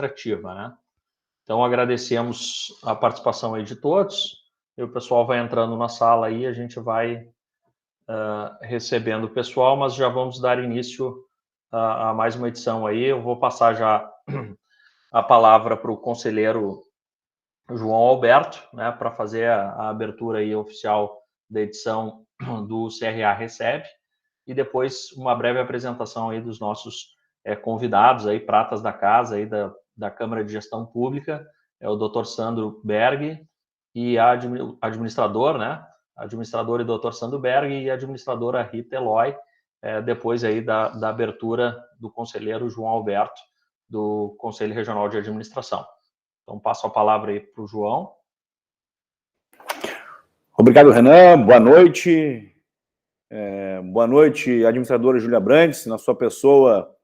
administrativa, né? Então, agradecemos a participação aí de todos, e o pessoal vai entrando na sala aí, a gente vai recebendo o pessoal, mas já vamos dar início a mais uma edição aí. Eu vou passar já a palavra para o conselheiro João Alberto, né, para fazer a abertura aí oficial da edição do CRA Recebe, e depois uma breve apresentação aí dos nossos convidados aí, pratas da casa aí da Câmara de Gestão Pública, o Dr. Sandro Berg e a administrador, né, administrador e Dr. Sandro Berg e a administradora Rita Eloy, depois aí da abertura do conselheiro João Alberto, do Conselho Regional de Administração. Então, passo a palavra aí para o João. Obrigado, Renan. Boa noite. Boa noite, administradora Júlia Brandes. Na sua pessoa,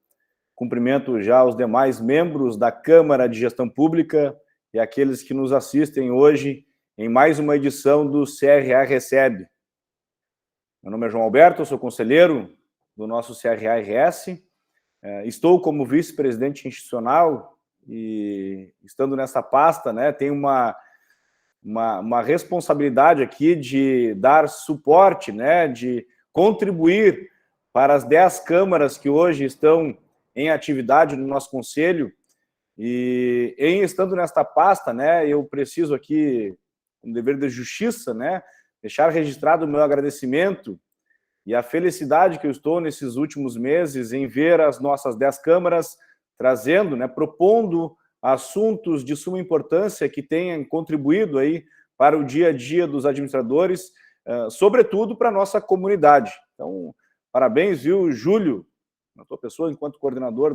cumprimento já os demais membros da Câmara de Gestão Pública e aqueles que nos assistem hoje em mais uma edição do CRA Recebe. Meu nome é João Alberto, eu sou conselheiro do nosso CRA-RS. Estou como vice-presidente institucional e, estando nessa pasta, né, tenho uma responsabilidade aqui de dar suporte, né, de contribuir para as 10 câmaras que hoje estão em atividade no nosso conselho. E, estando nesta pasta, né, eu preciso aqui, um dever de justiça, né, deixar registrado o meu agradecimento e a felicidade que eu estou nesses últimos meses em ver as nossas 10 câmaras trazendo, né, propondo assuntos de suma importância que tenham contribuído aí para o dia a dia dos administradores, sobretudo para a nossa comunidade. Então, parabéns, viu, Júlio, na tua pessoa, enquanto coordenador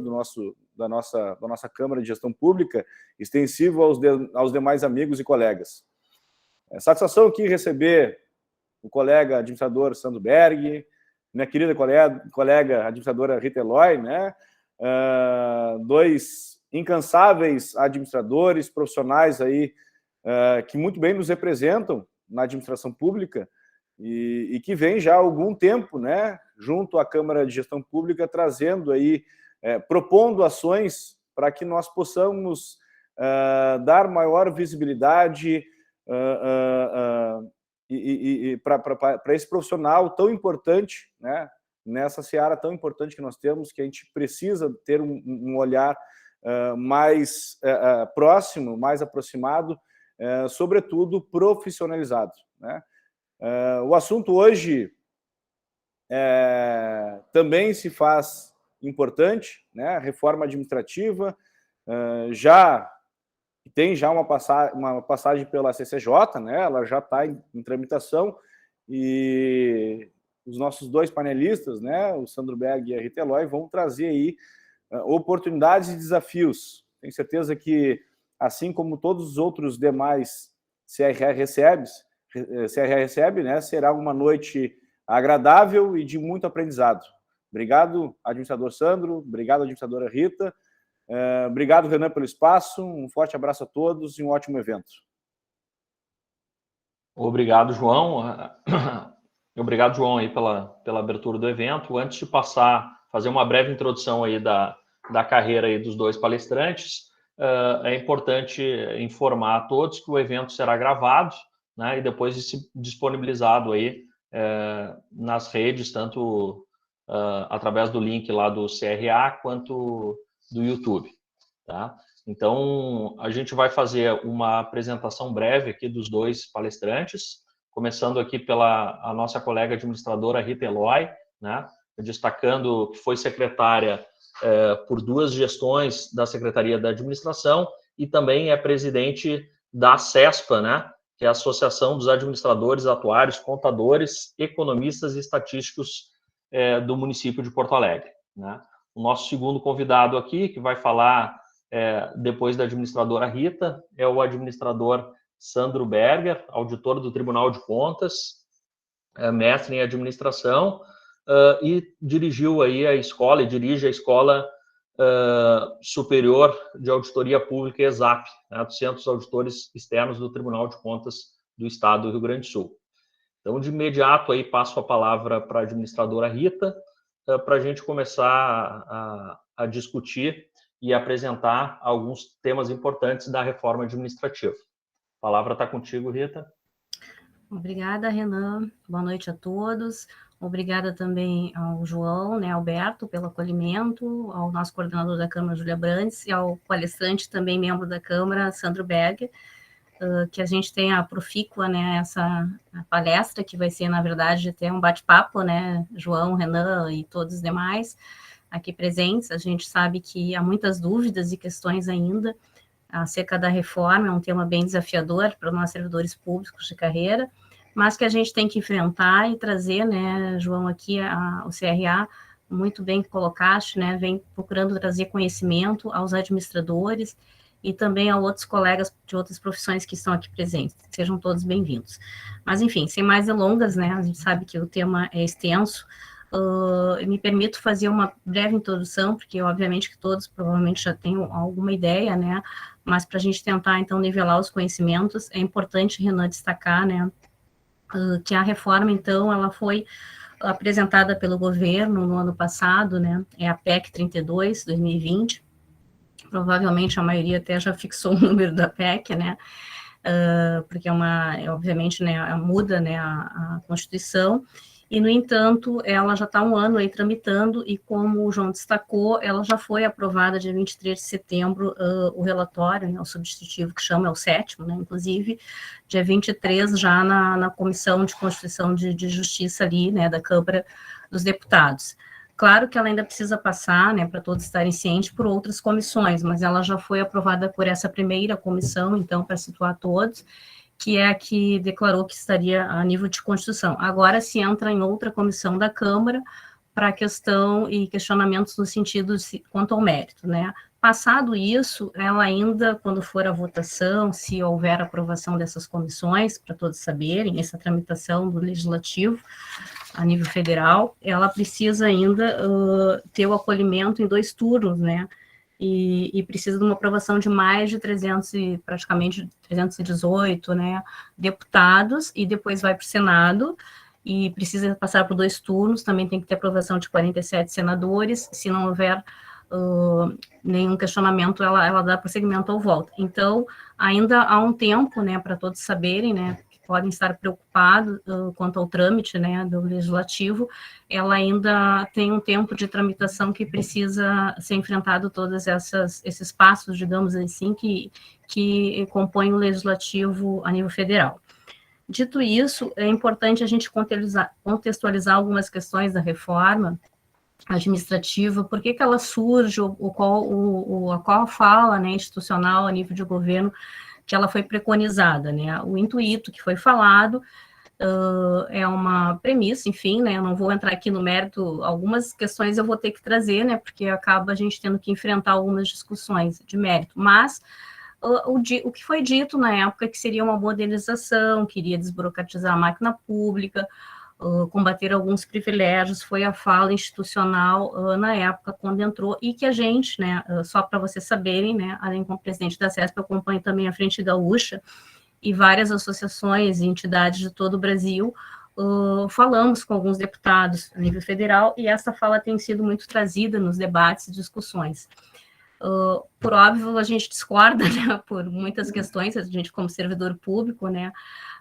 da nossa Câmara de Gestão Pública, extensivo aos demais amigos e colegas. Satisfação aqui receber o colega administrador Sandro Berg, minha querida colega administradora Rita Eloy, né? Dois incansáveis administradores, profissionais aí, que muito bem nos representam na administração pública e que vem já há algum tempo, né, junto à Câmara de Gestão Pública, trazendo aí, propondo ações para que nós possamos dar maior visibilidade para esse profissional tão importante, né, nessa seara tão importante que nós temos, que a gente precisa ter um olhar mais próximo, mais aproximado, sobretudo profissionalizado, né? O assunto hoje também se faz importante, né? Reforma administrativa, já tem uma passagem pela CCJ, né? Ela já está em tramitação, e os nossos dois panelistas, né, o Sandro Berg e a Rita Eloy, vão trazer aí oportunidades e desafios. Tenho certeza que, assim como todos os outros demais CRA Recebe, né, será uma noite agradável e de muito aprendizado. Obrigado, administrador Sandro, obrigado, administradora Rita, obrigado, Renan, pelo espaço, um forte abraço a todos e um ótimo evento. Obrigado, João. Obrigado, João, aí pela abertura do evento. Antes de fazer uma breve introdução aí da carreira aí dos dois palestrantes, é importante informar a todos que o evento será gravado, né, e depois disponibilizado aí nas redes, tanto através do link lá do CRA quanto do YouTube, tá? Então, a gente vai fazer uma apresentação breve aqui dos dois palestrantes, começando aqui pela a nossa colega administradora Rita Eloy, né, destacando que foi secretária por 2 gestões da Secretaria da Administração e também é presidente da CESPA, né, que é a Associação dos Administradores, Atuários, Contadores, Economistas e Estatísticos do município de Porto Alegre, né. O nosso segundo convidado aqui, que vai falar depois da administradora Rita, é o administrador Sandro Berger, auditor do Tribunal de Contas, mestre em administração, e dirige a Escola Superior de Auditoria Pública, ESAP, né, dos Centros Auditores Externos do Tribunal de Contas do Estado do Rio Grande do Sul. Então, de imediato, aí passo a palavra para a administradora Rita, para a gente começar a discutir e apresentar alguns temas importantes da reforma administrativa. A palavra está contigo, Rita. Obrigada, Renan. Boa noite a todos. Obrigada também ao João, né, Alberto, pelo acolhimento, ao nosso coordenador da Câmara, Júlia Brandes, e ao palestrante, também membro da Câmara, Sandro Berger, que a gente tenha a profícua, né, essa palestra, que vai ser, na verdade, até um bate-papo, né, João, Renan e todos os demais aqui presentes. A gente sabe que há muitas dúvidas e questões ainda acerca da reforma, é um tema bem desafiador para nós servidores públicos de carreira, mas que a gente tem que enfrentar e trazer, né, João, aqui o CRA, muito bem colocaste, né, vem procurando trazer conhecimento aos administradores e também a outros colegas de outras profissões que estão aqui presentes. Sejam todos bem-vindos. Mas, enfim, sem mais delongas, né, a gente sabe que o tema é extenso. Me permito fazer uma breve introdução, porque, obviamente, que todos provavelmente já têm alguma ideia, né, mas para a gente tentar, então, nivelar os conhecimentos, é importante, Renan, destacar, né, que a reforma, então, ela foi apresentada pelo governo no ano passado, né, é a PEC 32, 2020, provavelmente a maioria até já fixou o número da PEC, né, porque obviamente, né, muda, né, a Constituição, e, no entanto, ela já está há um ano aí tramitando, e como o João destacou, ela já foi aprovada dia 23 de setembro, o relatório, né, o substitutivo que chama, é o 7º, né, inclusive, dia 23 já na Comissão de Constituição de Justiça ali, né, da Câmara dos Deputados. Claro que ela ainda precisa passar, né, para todos estarem cientes, por outras comissões, mas ela já foi aprovada por essa primeira comissão, então, para situar todos, que é a que declarou que estaria a nível de Constituição. Agora se entra em outra comissão da Câmara para questão e questionamentos no sentido quanto ao mérito, né? Passado isso, ela ainda, quando for a votação, se houver aprovação dessas comissões, para todos saberem, essa tramitação do Legislativo a nível federal, ela precisa ainda ter o acolhimento em 2 turnos, né? E precisa de uma aprovação de mais de 318, né, deputados, e depois vai para o Senado, e precisa passar por 2 turnos, também tem que ter aprovação de 47 senadores, se não houver nenhum questionamento, ela dá prosseguimento ou volta. Então, ainda há um tempo, né, para todos saberem, né, podem estar preocupados quanto ao trâmite, né, do legislativo, ela ainda tem um tempo de tramitação que precisa ser enfrentado todos esses passos, digamos assim, que compõem o legislativo a nível federal. Dito isso, é importante a gente contextualizar algumas questões da reforma administrativa, por que ela surge, qual fala, né, institucional a nível de governo que ela foi preconizada, né? O intuito que foi falado é uma premissa, enfim, né? Eu não vou entrar aqui no mérito, algumas questões eu vou ter que trazer, né? Porque acaba a gente tendo que enfrentar algumas discussões de mérito, mas o que foi dito na época que seria uma modernização, queria desburocratizar a máquina pública, combater alguns privilégios, foi a fala institucional na época, quando entrou, e que a gente, né, só para vocês saberem, né, além como presidente da CESP, eu acompanho também a Frente Gaúcha, e várias associações e entidades de todo o Brasil, falamos com alguns deputados a nível federal, e essa fala tem sido muito trazida nos debates e discussões. Por óbvio, a gente discorda, né, por muitas questões, a gente como servidor público, né,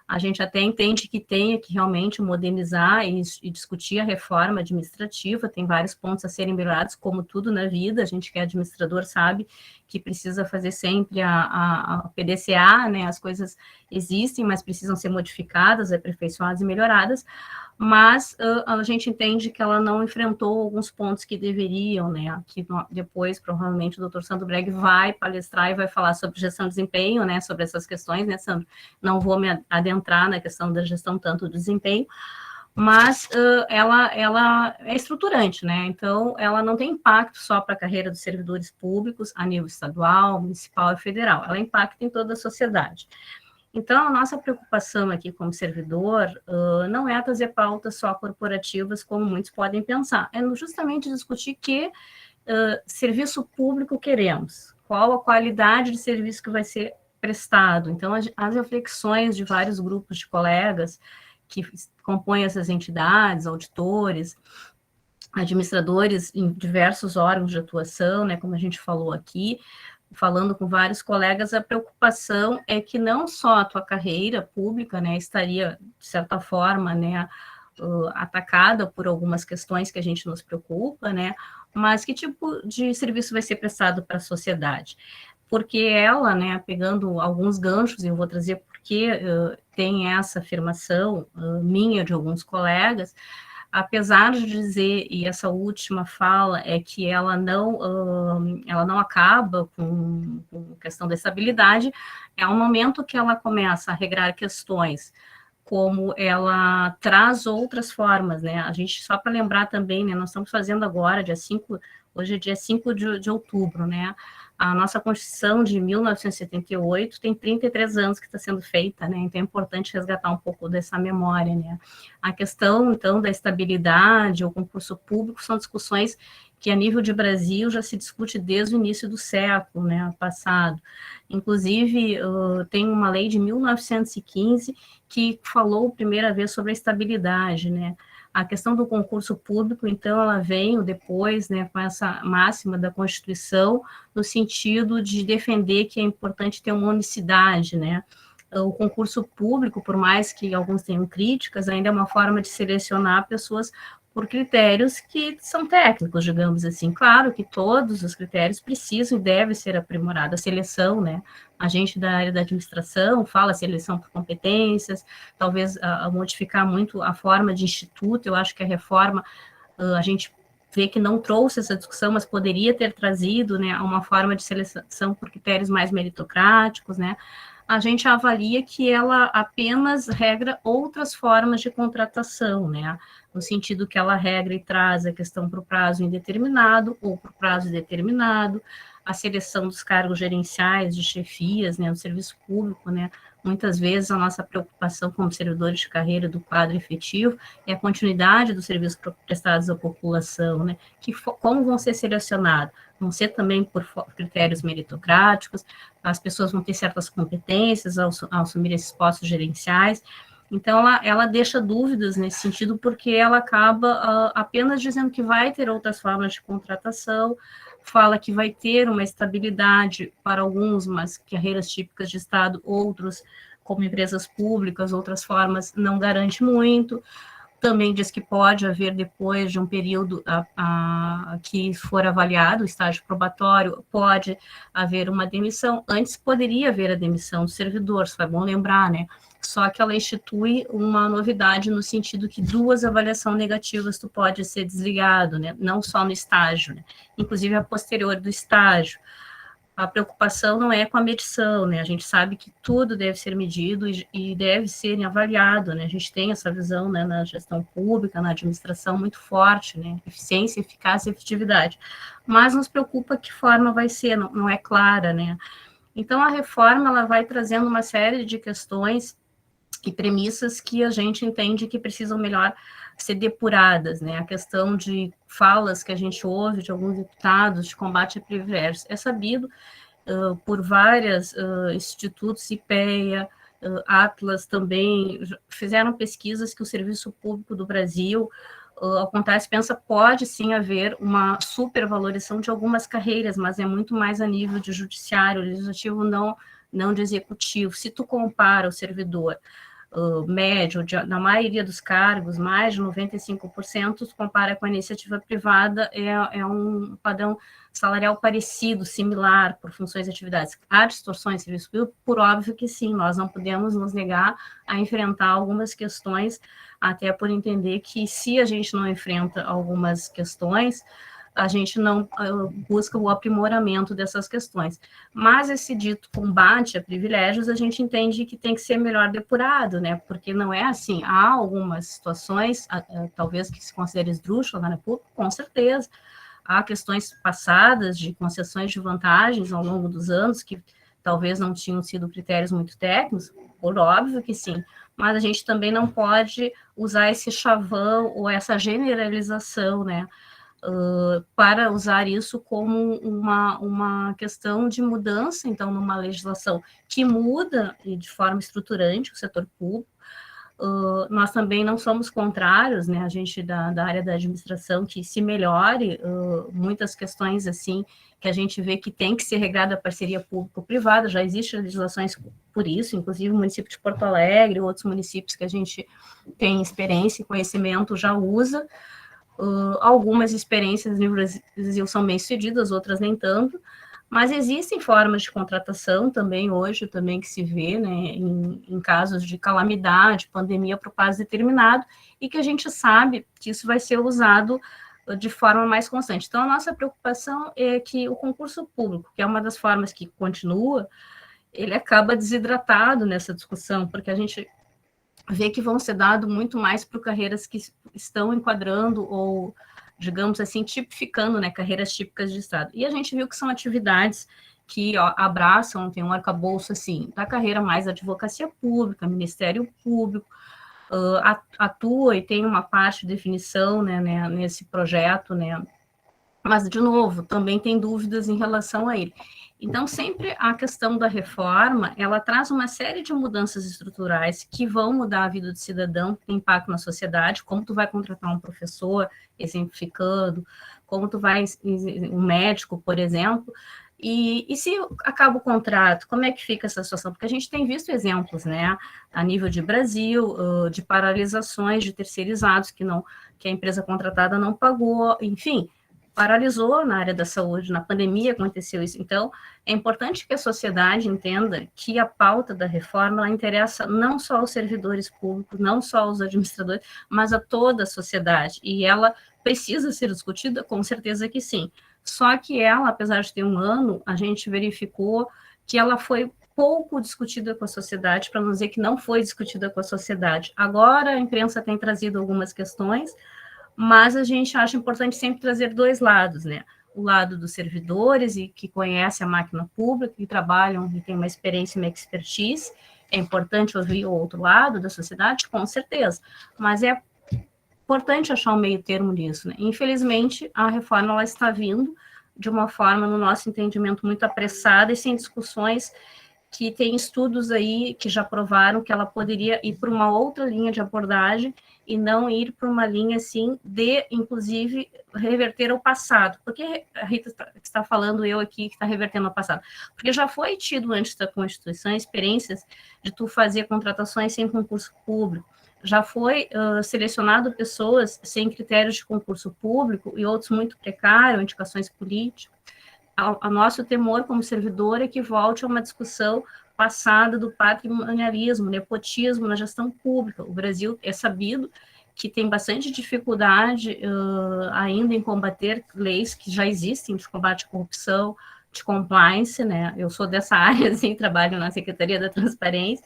a gente até entende que tenha que realmente modernizar e discutir a reforma administrativa, tem vários pontos a serem melhorados, como tudo na vida, a gente que é administrador sabe que precisa fazer sempre a PDCA, né, as coisas existem, mas precisam ser modificadas, aperfeiçoadas e melhoradas, mas a gente entende que ela não enfrentou alguns pontos que deveriam, né, que depois, provavelmente, o Dr. Sandro Berg vai palestrar e vai falar sobre gestão de desempenho, né, sobre essas questões, né, Sandro? Não vou me adentrar na questão da gestão tanto do desempenho, mas ela é estruturante, né, então ela não tem impacto só para a carreira dos servidores públicos a nível estadual, municipal e federal, ela impacta em toda a sociedade. Então, a nossa preocupação aqui como servidor não é trazer pautas só corporativas, como muitos podem pensar, é justamente discutir que serviço público queremos, qual a qualidade de serviço que vai ser prestado. Então, as reflexões de vários grupos de colegas que compõem essas entidades, auditores, administradores em diversos órgãos de atuação, né, como a gente falou aqui, falando com vários colegas, a preocupação é que não só a tua carreira pública, né, estaria, de certa forma, né, atacada por algumas questões que a gente nos preocupa, né, mas que tipo de serviço vai ser prestado para a sociedade? Porque ela, né, pegando alguns ganchos, e eu vou trazer porque tem essa afirmação minha, de alguns colegas, apesar de dizer, e essa última fala, é que ela não acaba com a questão da estabilidade, é um momento que ela começa a regrar questões, como ela traz outras formas, né? A gente, só para lembrar também, né, nós estamos fazendo agora, hoje é dia 5 de outubro, né? A nossa Constituição de 1978 tem 33 anos que está sendo feita, né? Então é importante resgatar um pouco dessa memória, né? A questão, então, da estabilidade, o concurso público, são discussões que, a nível de Brasil, já se discute desde o início do século, né, passado. Inclusive, tem uma lei de 1915 que falou primeira vez sobre a estabilidade, né? A questão do concurso público, então, ela veio depois, né, com essa máxima da Constituição, no sentido de defender que é importante ter uma unicidade, né? O concurso público, por mais que alguns tenham críticas, ainda é uma forma de selecionar pessoas por critérios que são técnicos, digamos assim. Claro que todos os critérios precisam e devem ser aprimorados. A seleção, né? A gente da área da administração fala seleção por competências, talvez modificar muito a forma de instituto. Eu acho que a reforma, a gente vê que não trouxe essa discussão, mas poderia ter trazido, né, uma forma de seleção por critérios mais meritocráticos, né? A gente avalia que ela apenas regra outras formas de contratação, né? No sentido que ela regra e traz a questão para o prazo indeterminado ou para o prazo determinado, a seleção dos cargos gerenciais, de chefias, né, no serviço público, né? Muitas vezes a nossa preocupação como servidores de carreira do quadro efetivo é a continuidade dos serviços prestados à população, né? Como vão ser selecionados? Vão ser também por critérios meritocráticos, as pessoas vão ter certas competências ao assumir esses postos gerenciais. Então, ela deixa dúvidas nesse sentido, porque ela acaba apenas dizendo que vai ter outras formas de contratação, fala que vai ter uma estabilidade para alguns, mas carreiras típicas de Estado, outros, como empresas públicas, outras formas, não garante muito. Também diz que pode haver, depois de um período que for avaliado, o estágio probatório, pode haver uma demissão. Antes poderia haver a demissão do servidor, isso é bom lembrar, né? Só que ela institui uma novidade no sentido que 2 avaliações negativas tu pode ser desligado, né? Não só no estágio, né? Inclusive a posterior do estágio. A preocupação não é com a medição, né? A gente sabe que tudo deve ser medido e deve ser avaliado, né? A gente tem essa visão, né, na gestão pública, na administração muito forte, né? Eficiência, eficácia e efetividade. Mas nos preocupa que forma vai ser, não é clara, né? Então, a reforma, ela vai trazendo uma série de questões e premissas que a gente entende que precisam melhor ser depuradas, né? A questão de falas que a gente ouve de alguns deputados de combate a privilégios. É sabido por vários institutos, IPEA, Atlas também, fizeram pesquisas que o serviço público do Brasil, acontece, pode sim haver uma supervalorização de algumas carreiras, mas é muito mais a nível de judiciário, legislativo, não de executivo. Se tu compara o servidor médio, na maioria dos cargos, mais de 95%, se compara com a iniciativa privada, é um padrão salarial parecido, similar, por funções e atividades. Há distorções em serviço público? Por óbvio que sim, nós não podemos nos negar a enfrentar algumas questões, até por entender que se a gente não enfrenta algumas questões, a gente não busca o aprimoramento dessas questões. Mas esse dito combate a privilégios, a gente entende que tem que ser melhor depurado, né? Porque não é assim. Há algumas situações, talvez que se considere esdrúxula na pública, com certeza. Há questões passadas de concessões de vantagens ao longo dos anos, que talvez não tinham sido critérios muito técnicos, por óbvio que sim, mas a gente também não pode usar esse chavão ou essa generalização, né? Para usar isso como uma questão de mudança, então, numa legislação que muda de forma estruturante o setor público, nós também não somos contrários, né, a gente da área da administração, que se melhore muitas questões, assim, que a gente vê que tem que ser regrada a parceria público-privada, já existem legislações por isso, inclusive o município de Porto Alegre, outros municípios que a gente tem experiência e conhecimento já usa. Algumas experiências no Brasil são bem-sucedidas, outras nem tanto, mas existem formas de contratação também hoje, também que se vê, né, em casos de calamidade, pandemia para o prazo determinado, e que a gente sabe que isso vai ser usado de forma mais constante. Então, a nossa preocupação é que o concurso público, que é uma das formas que continua, ele acaba desidratado nessa discussão, porque a gente vê que vão ser dados muito mais para carreiras que estão enquadrando ou, digamos assim, tipificando, né, carreiras típicas de Estado. E a gente viu que são atividades que abraçam, tem um arcabouço, assim, da carreira mais advocacia pública, Ministério Público, atua e tem uma parte de definição, né, nesse projeto, né, mas, de novo, também tem dúvidas em relação a ele. Então, sempre a questão da reforma, ela traz uma série de mudanças estruturais que vão mudar a vida do cidadão, que tem impacto na sociedade, como tu vai contratar um professor, exemplificando, como tu vai, um médico, por exemplo, e se acaba o contrato, como é que fica essa situação? Porque a gente tem visto exemplos, né, a nível de Brasil, de paralisações de terceirizados que a empresa contratada não pagou, enfim, paralisou na área da saúde, na pandemia aconteceu isso. Então, é importante que a sociedade entenda que a pauta da reforma ela interessa não só aos servidores públicos, não só aos administradores, mas a toda a sociedade. E ela precisa ser discutida? Com certeza que sim. Só que ela, apesar de ter um ano, a gente verificou que ela foi pouco discutida com a sociedade, para não dizer que não foi discutida com a sociedade. Agora, a imprensa tem trazido algumas questões, mas a gente acha importante sempre trazer dois lados, né? O lado dos servidores, e que conhecem a máquina pública, que trabalham e têm uma experiência e uma expertise. É importante ouvir o outro lado da sociedade, com certeza, mas é importante achar um meio termo nisso, né? Infelizmente, a reforma ela está vindo de uma forma, no nosso entendimento, muito apressada e sem discussões, que tem estudos aí que já provaram que ela poderia ir para uma outra linha de abordagem e não ir para uma linha, assim, de, inclusive, reverter ao passado. Por que a Rita está falando, eu aqui, que está revertendo ao passado? Porque já foi tido, antes da Constituição, experiências de tu fazer contratações sem concurso público, já foi selecionado pessoas sem critérios de concurso público e outros muito precários, indicações políticas. A nosso temor como servidor é que volte a uma discussão passada do patrimonialismo, nepotismo na gestão pública. O Brasil é sabido que tem bastante dificuldade ainda em combater leis que já existem de combate à corrupção, de compliance, né? Eu sou dessa área, assim, trabalho na Secretaria da Transparência.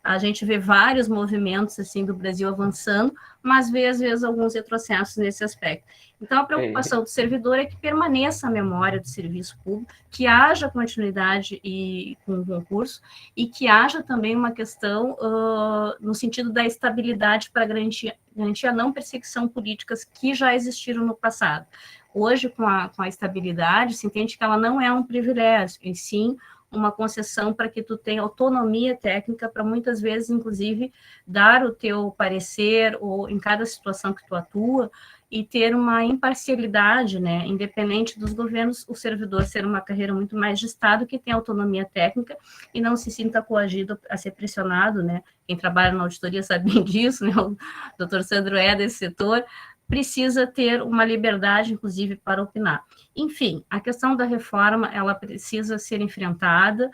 A gente vê vários movimentos, assim, do Brasil avançando, mas vê, às vezes, alguns retrocessos nesse aspecto. Então, a preocupação do servidor é que permaneça a memória do serviço público, que haja continuidade com o concurso, e que haja também uma questão no sentido da estabilidade para garantir a não perseguição políticas que já existiram no passado. Hoje, com a estabilidade, se entende que ela não é um privilégio, e sim uma concessão para que tu tenha autonomia técnica para muitas vezes, inclusive, dar o teu parecer ou em cada situação que tu atua e ter uma imparcialidade, né, independente dos governos, o servidor ser uma carreira muito mais de Estado que tem autonomia técnica e não se sinta coagido a ser pressionado, né, quem trabalha na auditoria sabe bem disso, né, o doutor Sandro é desse setor, precisa ter uma liberdade, inclusive, para opinar. Enfim, a questão da reforma, ela precisa ser enfrentada,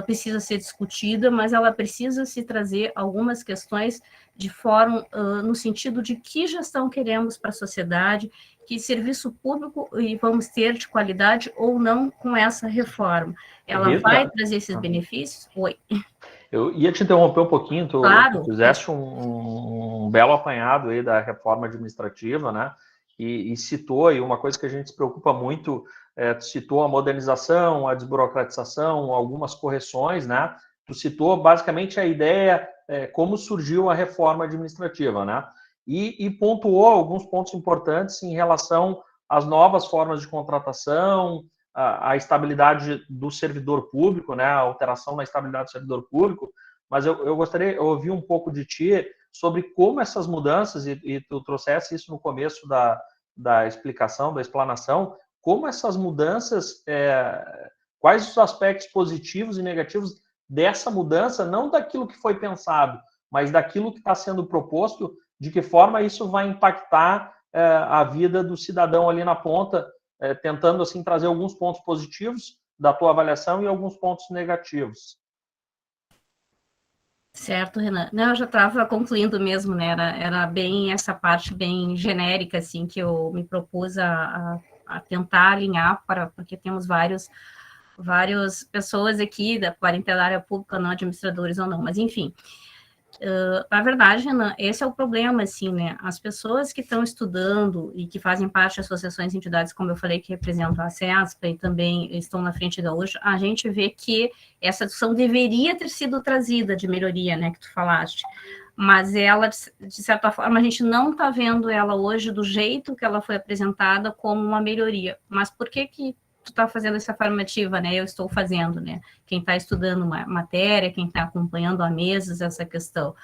precisa ser discutida, mas ela precisa se trazer algumas questões de fórum no sentido de que gestão queremos para a sociedade, que serviço público vamos ter de qualidade ou não com essa reforma. Ela Rita, vai trazer esses benefícios? Oi. Eu ia te interromper um pouquinho, tu fizeste claro. um belo apanhado aí da reforma administrativa, né? E citou aí uma coisa que a gente se preocupa muito, tu citou a modernização, a desburocratização, algumas correções, né? Tu citou basicamente a ideia, como surgiu a reforma administrativa, né? E pontuou alguns pontos importantes em relação às novas formas de contratação, a estabilidade do servidor público, né, a alteração na estabilidade do servidor público, mas eu gostaria de ouvir um pouco de ti sobre como essas mudanças, e tu trouxesse isso no começo da explicação, da explanação, como essas mudanças, quais os aspectos positivos e negativos dessa mudança, não daquilo que foi pensado, mas daquilo que está sendo proposto, de que forma isso vai impactar a vida do cidadão ali na ponta, tentando assim trazer alguns pontos positivos da tua avaliação e alguns pontos negativos. Certo, Renan. Não, eu já estava concluindo mesmo, né? Era bem essa parte bem genérica, assim, que eu me propus a tentar alinhar, porque temos várias pessoas aqui da área pública, não administradores ou não, mas enfim. Na verdade, Renan, esse é o problema, assim, né? As pessoas que estão estudando e que fazem parte de associações e entidades, como eu falei, que representam a CESPA e também estão na frente da UJ, a gente vê que essa discussão deveria ter sido trazida de melhoria, né, que tu falaste, mas ela, de certa forma, a gente não está vendo ela hoje do jeito que ela foi apresentada como uma melhoria. Mas por que tu está fazendo essa afirmativa, né? Eu estou fazendo, né? Quem está estudando uma matéria, quem está acompanhando a mesas essa questão.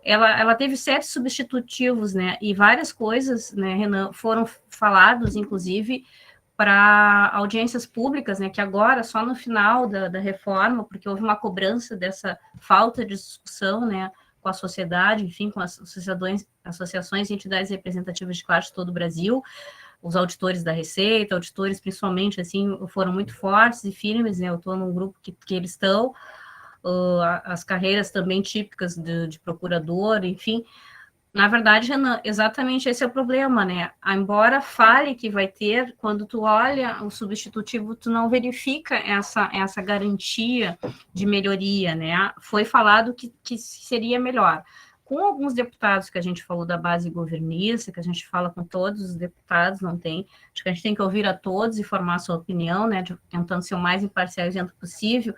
Ela teve 7 substitutivos, né? E várias coisas, né, Renan, foram falados, inclusive, para audiências públicas, né? Que agora, só no final da reforma, porque houve uma cobrança dessa falta de discussão, né? Com a sociedade, enfim, com as associações e entidades representativas de quase todo o Brasil. Os auditores da Receita, auditores principalmente, assim, foram muito fortes e firmes, né? Eu estou num grupo que eles estão, as carreiras também típicas de procurador, enfim. Na verdade, Renan, exatamente esse é o problema, né? Embora fale que vai ter, quando tu olha o substitutivo, tu não verifica essa garantia de melhoria, né? Foi falado que seria melhor. Com alguns deputados que a gente falou da base governista, que a gente fala com todos os deputados, não tem, acho que a gente tem que ouvir a todos e formar a sua opinião, né, tentando ser o mais imparcial e possível.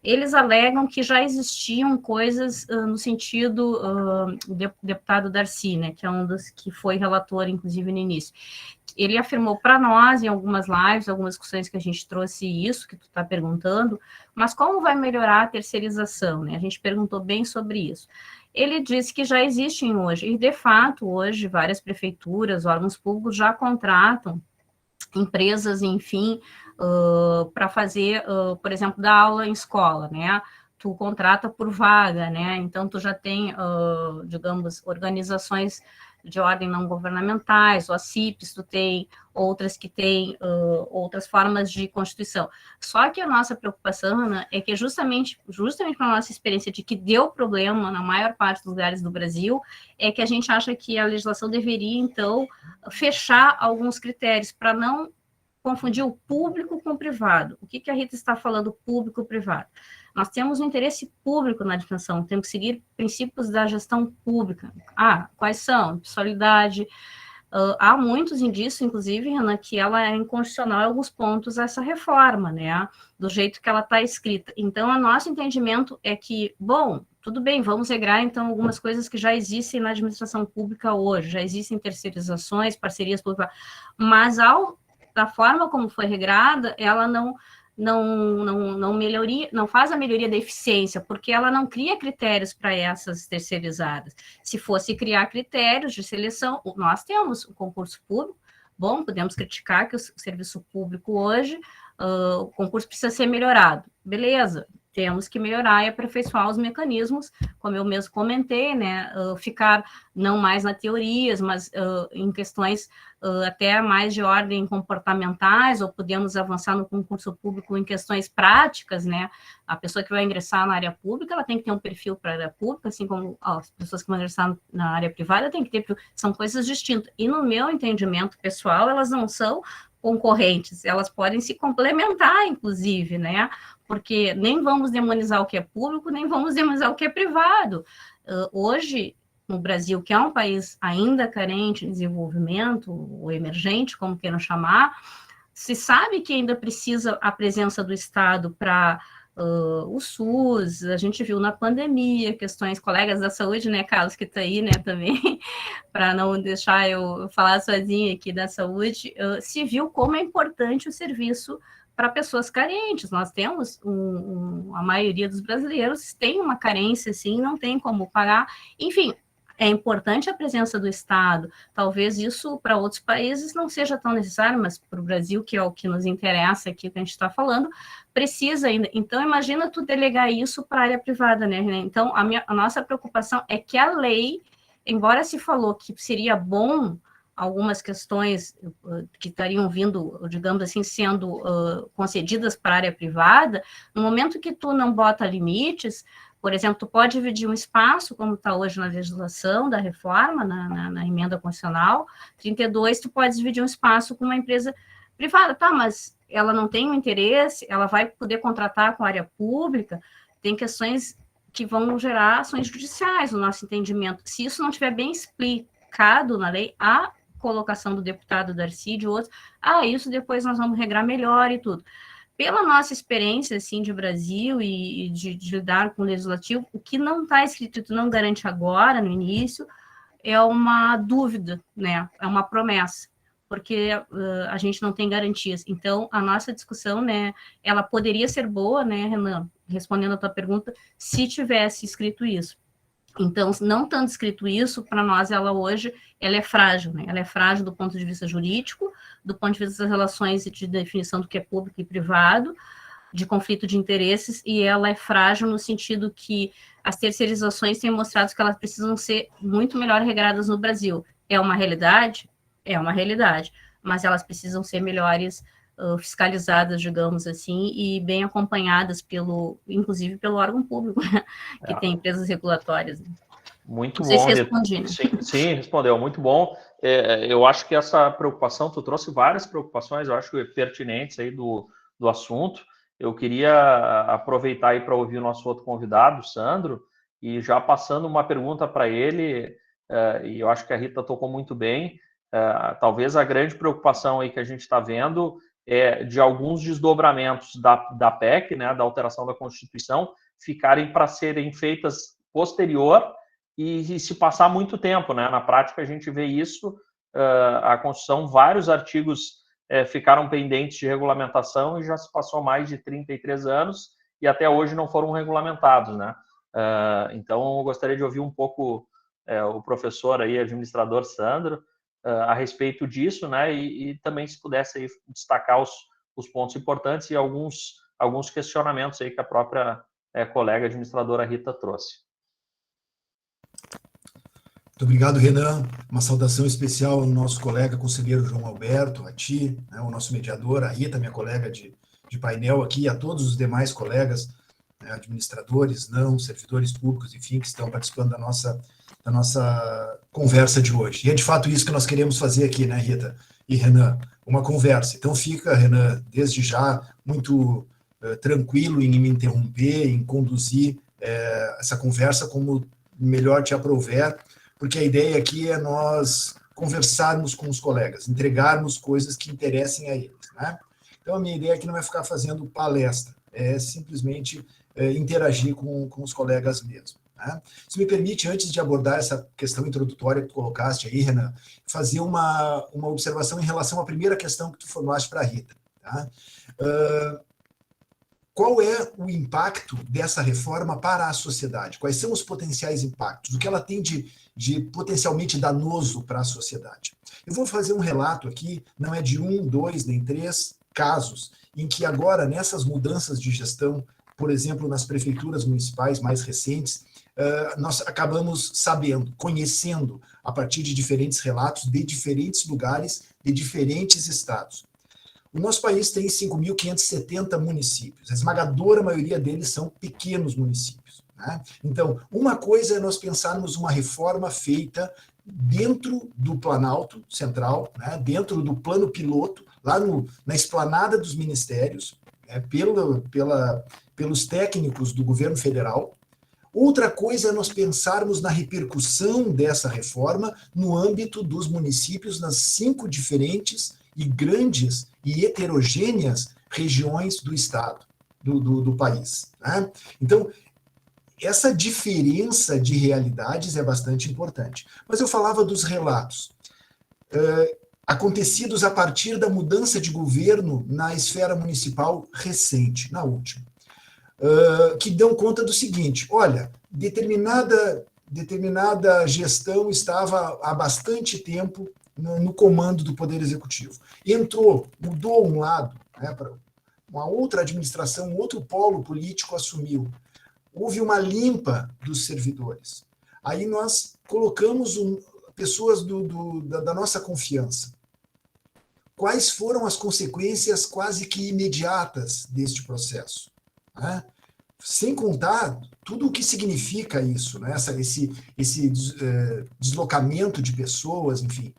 Eles alegam que já existiam coisas no sentido do deputado Darcy, né, que é um dos que foi relator, inclusive, no início. Ele afirmou para nós, em algumas lives, algumas discussões que a gente trouxe isso, que tu está perguntando, mas como vai melhorar a terceirização, né? A gente perguntou bem sobre isso. Ele disse que já existem hoje, e de fato, hoje, várias prefeituras, órgãos públicos já contratam empresas, enfim, para fazer, por exemplo, dar aula em escola, né? Tu contrata por vaga, né? Então, tu já tem, digamos, organizações de ordem não governamentais, ou a CIPES, tu tem outras que têm outras formas de constituição. Só que a nossa preocupação, Ana, é que justamente pela nossa experiência de que deu problema na maior parte dos lugares do Brasil, é que a gente acha que a legislação deveria, então, fechar alguns critérios para não confundir o público com o privado. O que a Rita está falando, público-privado? Nós temos um interesse público na definição, temos que seguir princípios da gestão pública. Quais são? Pessoalidade. Há muitos indícios, inclusive, Renan, que ela é inconstitucional em alguns pontos, essa reforma, né? Do jeito que ela está escrita. Então, o nosso entendimento é que, bom, tudo bem, vamos regrar, então, algumas coisas que já existem na administração pública hoje, já existem terceirizações, parcerias públicas, mas da forma como foi regrada, ela não melhoria, não faz a melhoria da eficiência, porque ela não cria critérios para essas terceirizadas. Se fosse criar critérios de seleção, nós temos o concurso público, bom, podemos criticar que o serviço público hoje, o concurso precisa ser melhorado, beleza, temos que melhorar e aperfeiçoar os mecanismos, como eu mesmo comentei, né, ficar não mais na teorias, mas em questões até mais de ordem comportamentais, ou podemos avançar no concurso público em questões práticas, né, a pessoa que vai ingressar na área pública, ela tem que ter um perfil para a área pública, assim como as pessoas que vão ingressar na área privada têm que ter, são coisas distintas, e no meu entendimento pessoal, elas não são concorrentes, elas podem se complementar, inclusive, né, porque nem vamos demonizar o que é público, nem vamos demonizar o que é privado. Hoje, no Brasil, que é um país ainda carente de desenvolvimento, ou emergente, como queiram chamar, se sabe que ainda precisa a presença do Estado para o SUS, a gente viu na pandemia, questões, colegas da saúde, né, Carlos, que está aí, né, também, para não deixar eu falar sozinha aqui da saúde, se viu como é importante o serviço para pessoas carentes. Nós temos, a maioria dos brasileiros tem uma carência, assim, não tem como pagar. Enfim, é importante a presença do Estado. Talvez isso para outros países não seja tão necessário, mas para o Brasil, que é o que nos interessa aqui, que a gente está falando, precisa ainda. Então, imagina tu delegar isso para a área privada, né, Renan? Então, a nossa preocupação é que a lei, embora se falou que seria bom algumas questões que estariam vindo, digamos assim, sendo concedidas para a área privada, no momento que tu não bota limites, por exemplo, tu pode dividir um espaço, como está hoje na legislação da reforma, na emenda constitucional 32, tu pode dividir um espaço com uma empresa privada, tá, mas ela não tem um interesse, ela vai poder contratar com a área pública, tem questões que vão gerar ações judiciais, no nosso entendimento. Se isso não estiver bem explicado na lei, a colocação do deputado Darcy e de outros, isso depois nós vamos regrar melhor e tudo. Pela nossa experiência, assim, de Brasil e de lidar com o legislativo, o que não está escrito, tu não garante agora, no início, é uma dúvida, né, é uma promessa, porque a gente não tem garantias. Então, a nossa discussão, né, ela poderia ser boa, né, Renan, respondendo a tua pergunta, se tivesse escrito isso. Então, não estando escrito isso, para nós, ela hoje, ela é frágil, né? Ela é frágil do ponto de vista jurídico, do ponto de vista das relações de definição do que é público e privado, de conflito de interesses, e ela é frágil no sentido que as terceirizações têm mostrado que elas precisam ser muito melhor regradas no Brasil. É uma realidade? É uma realidade, mas elas precisam ser melhores fiscalizadas, digamos assim, e bem acompanhadas inclusive pelo órgão público, né? Que tem empresas regulatórias. Muito Não sei bom. se respondi, né? Sim, respondeu, muito bom. Eu acho que essa preocupação, tu trouxe várias preocupações, eu acho pertinentes aí do assunto. Eu queria aproveitar aí para ouvir o nosso outro convidado, Sandro, e já passando uma pergunta para ele, e eu acho que a Rita tocou muito bem, talvez a grande preocupação aí que a gente está vendo de alguns desdobramentos da PEC, né, da alteração da Constituição, ficarem para serem feitas posterior e se passar muito tempo, né? Na prática, a gente vê isso, a Constituição, vários artigos ficaram pendentes de regulamentação e já se passou mais de 33 anos e até hoje não foram regulamentados, né? Então, eu gostaria de ouvir um pouco o professor aí, administrador Sandro, a respeito disso, né? E também se pudesse aí destacar os pontos importantes e alguns questionamentos aí que a própria colega administradora Rita trouxe. Muito obrigado, Renan. Uma saudação especial ao nosso colega conselheiro João Alberto, a ti, né, o nosso mediador, a Rita, minha colega de painel aqui, a todos os demais colegas, né, administradores, servidores públicos, enfim, que estão participando da nossa conversa de hoje. E é de fato isso que nós queremos fazer aqui, né, Rita e Renan? Uma conversa. Então fica, Renan, desde já, muito tranquilo em me interromper, em conduzir essa conversa como melhor te aprouver, porque a ideia aqui é nós conversarmos com os colegas, entregarmos coisas que interessem a eles, né? Então, a minha ideia aqui não é ficar fazendo palestra, é simplesmente interagir com os colegas mesmo, né? Se me permite, antes de abordar essa questão introdutória que tu colocaste aí, Renan, fazer uma observação em relação à primeira questão que tu formaste para a Rita, tá? Qual é o impacto dessa reforma para a sociedade? Quais são os potenciais impactos? O que ela tem de potencialmente danoso para a sociedade? Eu vou fazer um relato aqui, não é de 1, 2, nem 3 casos, em que agora, nessas mudanças de gestão, por exemplo, nas prefeituras municipais mais recentes, nós acabamos sabendo, conhecendo, a partir de diferentes relatos, de diferentes lugares, de diferentes estados. O nosso país tem 5.570 municípios. A esmagadora maioria deles são pequenos municípios, né? Então, uma coisa é nós pensarmos uma reforma feita dentro do Planalto Central, né? Dentro do plano piloto, lá na esplanada dos ministérios, pelos técnicos do governo federal. Outra coisa é nós pensarmos na repercussão dessa reforma no âmbito dos municípios, nas 5 diferentes e grandes e heterogêneas regiões do estado, do país, né? Então, essa diferença de realidades é bastante importante. Mas eu falava dos relatos acontecidos a partir da mudança de governo na esfera municipal recente, na última, que dão conta do seguinte: olha, determinada determinada gestão estava há bastante tempo no comando do Poder Executivo. Mudou um lado, né, para uma outra administração, um outro polo político assumiu. Houve uma limpa dos servidores. Aí nós colocamos pessoas da nossa confiança. Quais foram as consequências quase que imediatas deste processo? Né? Sem contar tudo o que significa isso, né? esse deslocamento de pessoas, enfim.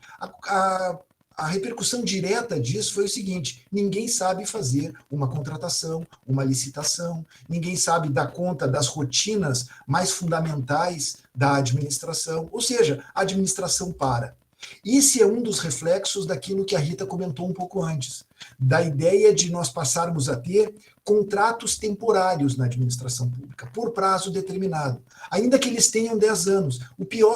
A repercussão direta disso foi o seguinte: ninguém sabe fazer uma contratação, uma licitação, ninguém sabe dar conta das rotinas mais fundamentais da administração, ou seja, a administração para. Esse é um dos reflexos daquilo que a Rita comentou um pouco antes, da ideia de nós passarmos a ter contratos temporários na administração pública, por prazo determinado, ainda que eles tenham 10 anos.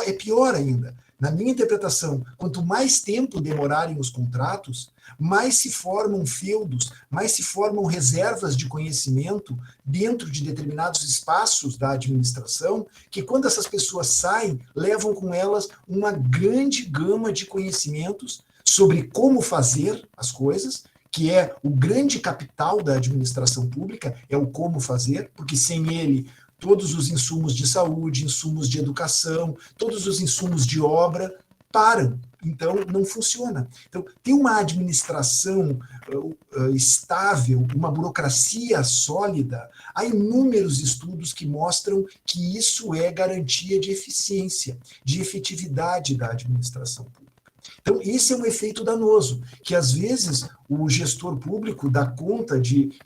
É pior ainda. Na minha interpretação, quanto mais tempo demorarem os contratos, mais se formam feudos, mais se formam reservas de conhecimento dentro de determinados espaços da administração, que quando essas pessoas saem, levam com elas uma grande gama de conhecimentos sobre como fazer as coisas, que é o grande capital da administração pública, é o como fazer, porque sem ele todos os insumos de saúde, insumos de educação, todos os insumos de obra param. Então, não funciona. Então, ter uma administração estável, uma burocracia sólida, há inúmeros estudos que mostram que isso é garantia de eficiência, de efetividade da administração pública. Então, esse é um efeito danoso, que às vezes o gestor público dá conta de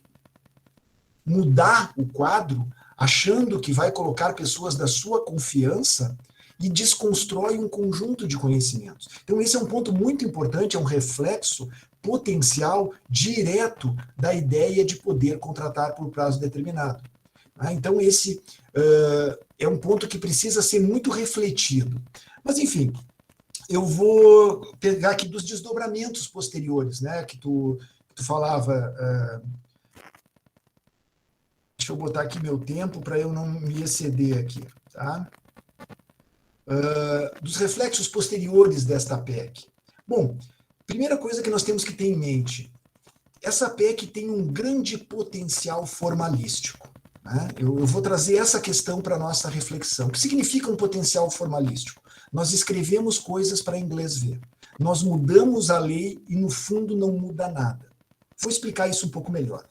mudar o quadro, achando que vai colocar pessoas da sua confiança e desconstrói um conjunto de conhecimentos. Então, esse é um ponto muito importante, é um reflexo potencial direto da ideia de poder contratar por prazo determinado. Então, esse é um ponto que precisa ser muito refletido. Mas, enfim, eu vou pegar aqui dos desdobramentos posteriores, né, que tu falava. Deixa eu botar aqui meu tempo para eu não me exceder aqui, tá? Dos reflexos posteriores desta PEC. Bom, primeira coisa que nós temos que ter em mente, essa PEC tem um grande potencial formalístico. Né? Eu vou trazer essa questão para a nossa reflexão. O que significa um potencial formalístico? Nós escrevemos coisas para inglês ver. Nós mudamos a lei e, no fundo, não muda nada. Vou explicar isso um pouco melhor.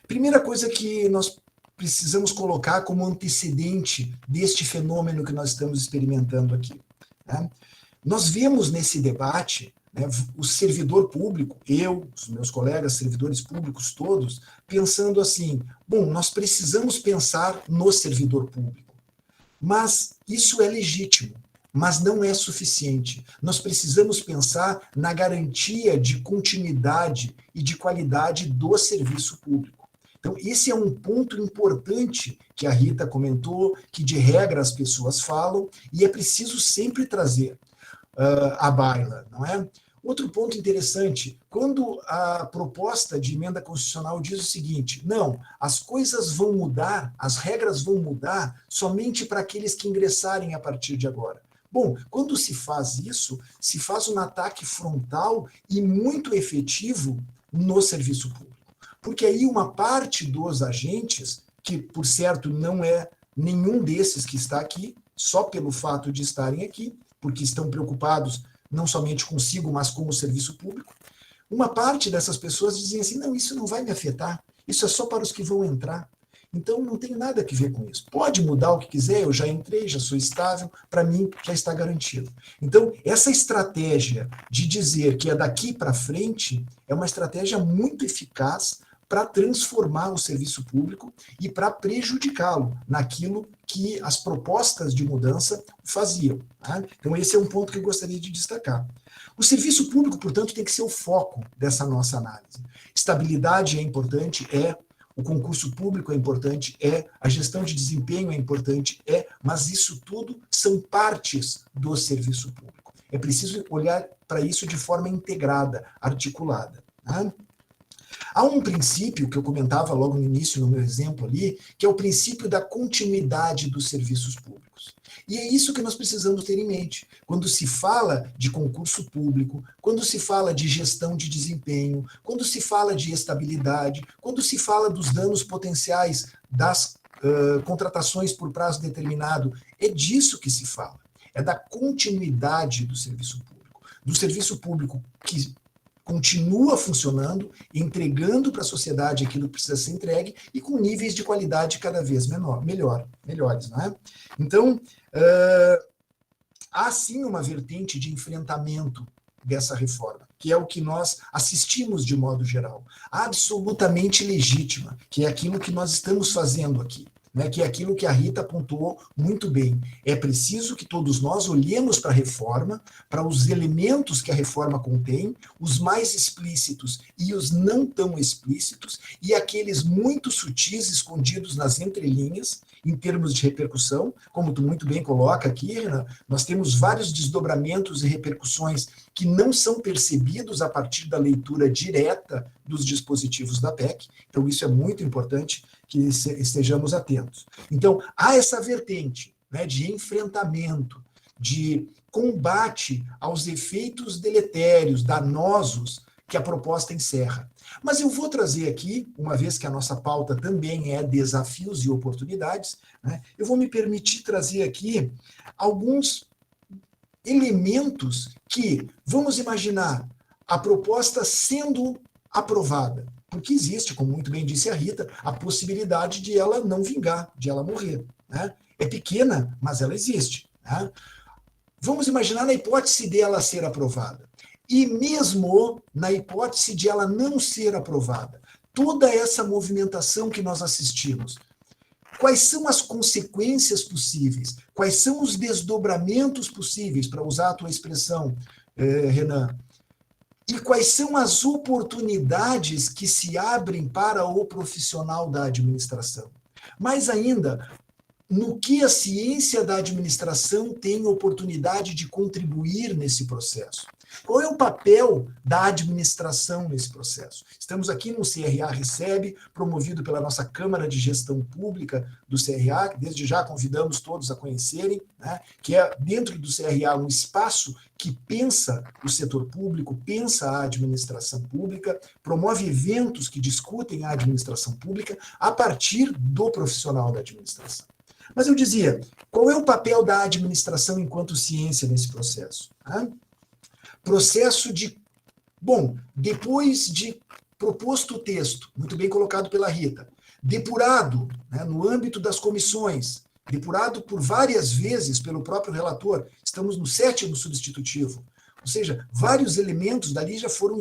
Primeira coisa que nós precisamos colocar como antecedente deste fenômeno que nós estamos experimentando aqui. Né? Nós vemos nesse debate, né, o servidor público, eu, os meus colegas servidores públicos todos, pensando assim, bom, nós precisamos pensar no servidor público, mas isso é legítimo, mas não é suficiente. Nós precisamos pensar na garantia de continuidade e de qualidade do serviço público. Então, esse é um ponto importante que a Rita comentou, que de regra as pessoas falam, e é preciso sempre trazer à baila, não é? Outro ponto interessante, quando a proposta de emenda constitucional diz o seguinte, não, as coisas vão mudar, as regras vão mudar somente para aqueles que ingressarem a partir de agora. Bom, quando se faz isso, se faz um ataque frontal e muito efetivo no serviço público. Porque aí uma parte dos agentes, que por certo não é nenhum desses que está aqui, só pelo fato de estarem aqui, porque estão preocupados não somente consigo, mas com o serviço público, uma parte dessas pessoas dizem assim, não, isso não vai me afetar, isso é só para os que vão entrar. Então não tem nada a ver com isso. Pode mudar o que quiser, eu já entrei, já sou estável, para mim já está garantido. Então, essa estratégia de dizer que é daqui para frente é uma estratégia muito eficaz para transformar o serviço público e para prejudicá-lo naquilo que as propostas de mudança faziam. Tá? Então, esse é um ponto que eu gostaria de destacar. O serviço público, portanto, tem que ser o foco dessa nossa análise. Estabilidade é importante, o concurso público é importante, a gestão de desempenho é importante, mas isso tudo são partes do serviço público. É preciso olhar para isso de forma integrada, articulada. Tá? Há um princípio que eu comentava logo no início, no meu exemplo ali, que é o princípio da continuidade dos serviços públicos. E é isso que nós precisamos ter em mente. Quando se fala de concurso público, quando se fala de gestão de desempenho, quando se fala de estabilidade, quando se fala dos danos potenciais das contratações por prazo determinado, é disso que se fala. É da continuidade do serviço público. Do serviço público que continua funcionando, entregando para a sociedade aquilo que precisa ser entregue e com níveis de qualidade cada vez melhores, não é? Então, há sim uma vertente de enfrentamento dessa reforma, que é o que nós assistimos de modo geral, absolutamente legítima, que é aquilo que nós estamos fazendo aqui. Né, que é aquilo que a Rita apontou muito bem. É preciso que todos nós olhemos para a reforma, para os elementos que a reforma contém, os mais explícitos e os não tão explícitos, e aqueles muito sutis, escondidos nas entrelinhas, em termos de repercussão, como tu muito bem coloca aqui, Renan, nós temos vários desdobramentos e repercussões que não são percebidos a partir da leitura direta dos dispositivos da PEC, então isso é muito importante que estejamos atentos. Então, há essa vertente, né, de enfrentamento, de combate aos efeitos deletérios, danosos, que a proposta encerra. Mas eu vou trazer aqui, uma vez que a nossa pauta também é desafios e oportunidades, né, eu vou me permitir trazer aqui alguns elementos que, vamos imaginar, a proposta sendo aprovada, porque existe, como muito bem disse a Rita, a possibilidade de ela não vingar, de ela morrer. Né? É pequena, mas ela existe. Né? Vamos imaginar na hipótese dela ser aprovada. E mesmo na hipótese de ela não ser aprovada, toda essa movimentação que nós assistimos, quais são as consequências possíveis? Quais são os desdobramentos possíveis, para usar a tua expressão, Renan? E quais são as oportunidades que se abrem para o profissional da administração? Mais ainda, no que a ciência da administração tem oportunidade de contribuir nesse processo? Qual é o papel da administração nesse processo? Estamos aqui no CRA Recebe, promovido pela nossa Câmara de Gestão Pública do CRA, que desde já convidamos todos a conhecerem, né, que é dentro do CRA um espaço que pensa o setor público, pensa a administração pública, promove eventos que discutem a administração pública a partir do profissional da administração. Mas eu dizia, qual é o papel da administração enquanto ciência nesse processo? Né? Processo de, depois de proposto o texto, muito bem colocado pela Rita, depurado, né, no âmbito das comissões, depurado por várias vezes pelo próprio relator, estamos no 7º substitutivo, ou seja, vários elementos dali já foram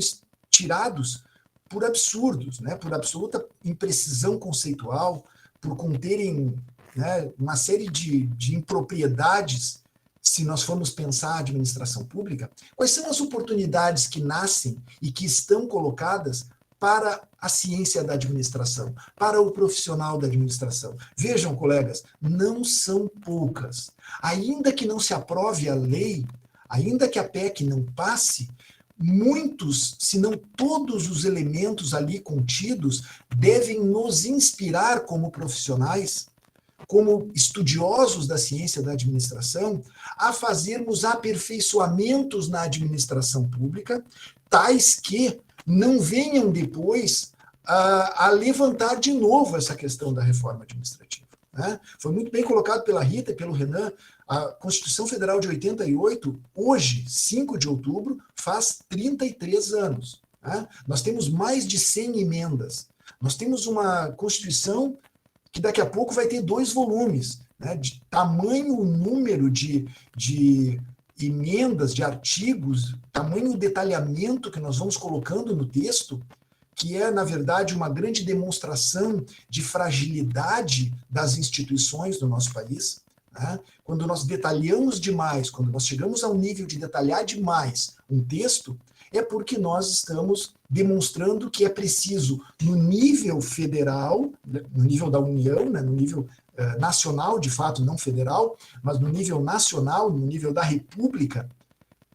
tirados por absurdos, né, por absoluta imprecisão conceitual, por conterem, né, uma série de impropriedades. Se nós formos pensar a administração pública, quais são as oportunidades que nascem e que estão colocadas para a ciência da administração, para o profissional da administração? Vejam, colegas, não são poucas. Ainda que não se aprove a lei, ainda que a PEC não passe, muitos, se não todos os elementos ali contidos devem nos inspirar como profissionais, como estudiosos da ciência da administração, a fazermos aperfeiçoamentos na administração pública, tais que não venham depois a levantar de novo essa questão da reforma administrativa. Né? Foi muito bem colocado pela Rita e pelo Renan, a Constituição Federal de 88, hoje, 5 de outubro, faz 33 anos. Né? Nós temos mais de 100 emendas. Nós temos uma Constituição que daqui a pouco vai ter 2 volumes, né, de tamanho número de emendas, de artigos, tamanho detalhamento que nós vamos colocando no texto, que é, na verdade, uma grande demonstração de fragilidade das instituições do nosso país. Né? Quando nós detalhamos demais, quando nós chegamos ao nível de detalhar demais um texto, é porque nós estamos demonstrando que é preciso, no nível federal, no nível da União, né, no nível nacional, de fato, não federal, mas no nível nacional, no nível da República,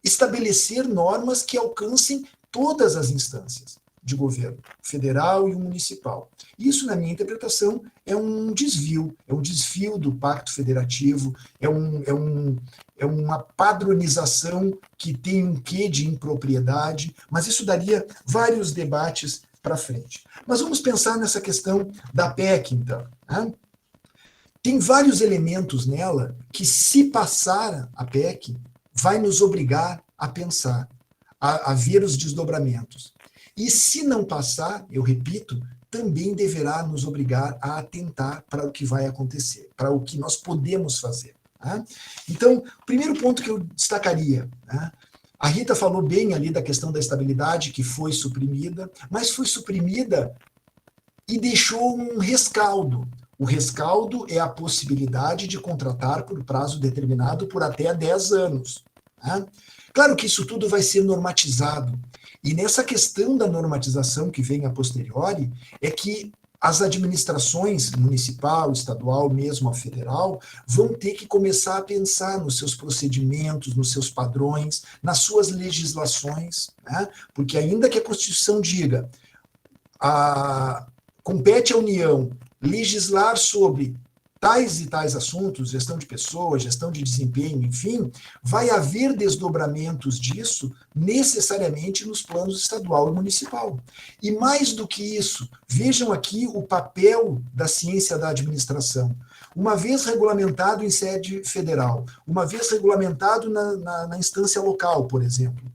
estabelecer normas que alcancem todas as instâncias. de governo, federal e o municipal. Isso, na minha interpretação, é um desvio do pacto federativo, é uma padronização que tem um quê de impropriedade, mas isso daria vários debates para frente. Mas vamos pensar nessa questão da PEC, então. Né? Tem vários elementos nela que, se passar a PEC, vai nos obrigar a pensar, a ver os desdobramentos. E se não passar, eu repito, também deverá nos obrigar a atentar para o que vai acontecer, para o que nós podemos fazer. Tá? Então, o primeiro ponto que eu destacaria, né? A Rita falou bem ali da questão da estabilidade, que foi suprimida, mas foi suprimida e deixou um rescaldo. O rescaldo é a possibilidade de contratar por prazo determinado por até 10 anos. Tá? Claro que isso tudo vai ser normatizado. E nessa questão da normatização que vem a posteriori, é que as administrações municipal, estadual, mesmo a federal, vão ter que começar a pensar nos seus procedimentos, nos seus padrões, nas suas legislações, né? Porque ainda que a Constituição diga compete à União legislar sobre tais e tais assuntos, gestão de pessoas, gestão de desempenho, enfim, vai haver desdobramentos disso necessariamente nos planos estadual e municipal. E mais do que isso, vejam aqui o papel da ciência da administração. Uma vez regulamentado em sede federal, uma vez regulamentado na instância local, por exemplo,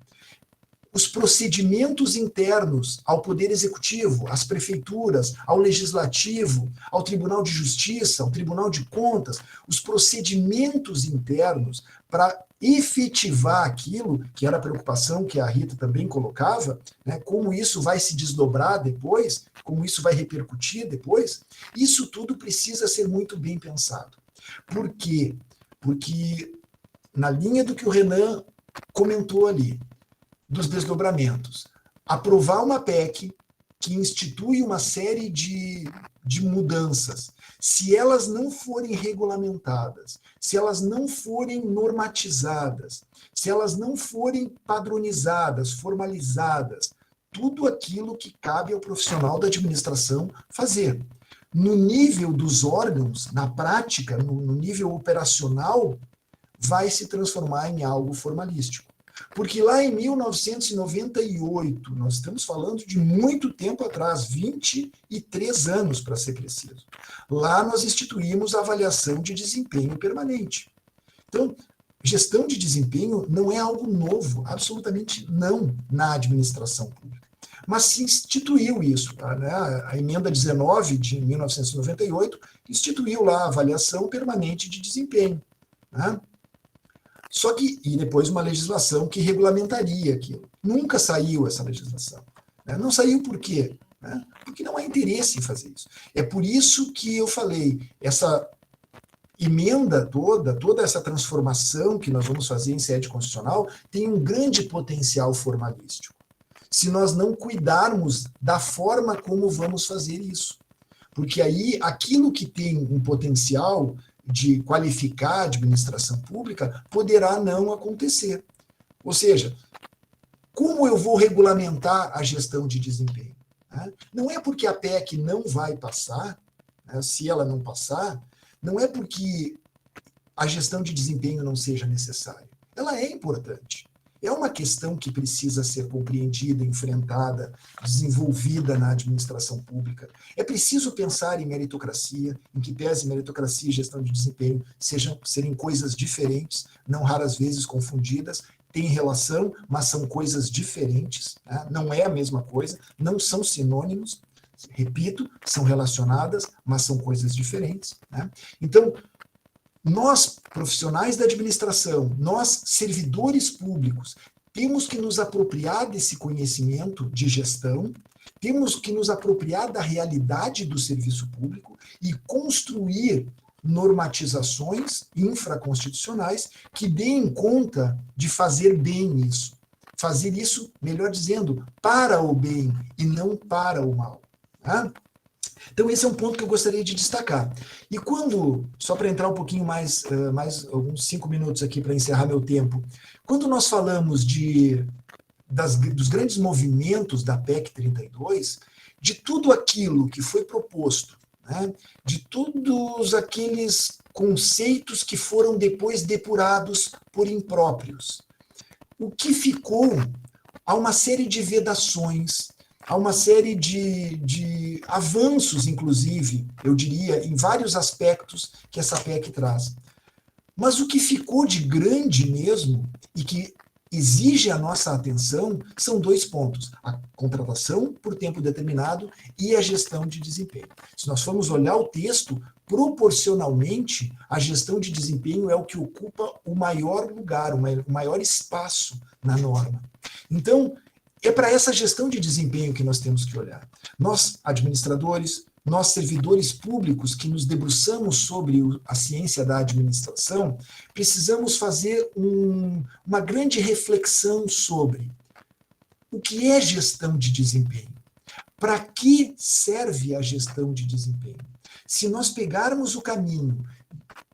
os procedimentos internos ao Poder Executivo, às prefeituras, ao Legislativo, ao Tribunal de Justiça, ao Tribunal de Contas, os procedimentos internos para efetivar aquilo, que era a preocupação que a Rita também colocava, né, como isso vai se desdobrar depois, como isso vai repercutir depois, isso tudo precisa ser muito bem pensado. Por quê? Porque, na linha do que o Renan comentou ali, dos desdobramentos. Aprovar uma PEC que institui uma série de mudanças, se elas não forem regulamentadas, se elas não forem normatizadas, se elas não forem padronizadas, formalizadas, tudo aquilo que cabe ao profissional da administração fazer. No nível dos órgãos, na prática, no nível operacional, vai se transformar em algo formalístico. Porque lá em 1998, nós estamos falando de muito tempo atrás, 23 anos para ser preciso, lá nós instituímos a avaliação de desempenho permanente. Então, gestão de desempenho não é algo novo, absolutamente não, na administração pública. Mas se instituiu isso, né? A emenda 19 de 1998 instituiu lá a avaliação permanente de desempenho, né? Só que, e depois uma legislação que regulamentaria aquilo. Nunca saiu essa legislação. Né? Não saiu por quê? Né? Porque não há interesse em fazer isso. É por isso que eu falei, essa emenda toda essa transformação que nós vamos fazer em sede constitucional tem um grande potencial formalístico. Se nós não cuidarmos da forma como vamos fazer isso. Porque aí, aquilo que tem um potencial de qualificar a administração pública, poderá não acontecer. Ou seja, como eu vou regulamentar a gestão de desempenho? Né? Não é porque a PEC não vai passar, né, se ela não passar, não é porque a gestão de desempenho não seja necessária. Ela é importante. É uma questão que precisa ser compreendida, enfrentada, desenvolvida na administração pública. É preciso pensar em meritocracia, em que pese meritocracia e gestão de desempenho serem coisas diferentes, não raras vezes confundidas, têm relação, mas são coisas diferentes, né? Não é a mesma coisa, não são sinônimos, repito, são relacionadas, mas são coisas diferentes, né? Então, nós, profissionais da administração, nós, servidores públicos, temos que nos apropriar desse conhecimento de gestão, temos que nos apropriar da realidade do serviço público e construir normatizações infraconstitucionais que deem conta de fazer bem isso. Fazer isso, melhor dizendo, para o bem e não para o mal. Tá? Então, esse é um ponto que eu gostaria de destacar. E quando, só para entrar um pouquinho mais alguns 5 minutos aqui para encerrar meu tempo, quando nós falamos de dos grandes movimentos da PEC 32, de tudo aquilo que foi proposto, né, de todos aqueles conceitos que foram depois depurados por impróprios. O que ficou, há uma série de vedações, há uma série de avanços, inclusive, eu diria, em vários aspectos que essa PEC traz. Mas o que ficou de grande mesmo, e que exige a nossa atenção, são 2 pontos: a contratação por tempo determinado e a gestão de desempenho. Se nós formos olhar o texto, proporcionalmente, a gestão de desempenho é o que ocupa o maior lugar, o maior espaço na norma. Então, é para essa gestão de desempenho que nós temos que olhar. Nós, administradores, nós, servidores públicos que nos debruçamos sobre a ciência da administração, precisamos fazer uma grande reflexão sobre o que é gestão de desempenho. Para que serve a gestão de desempenho? Se nós pegarmos o caminho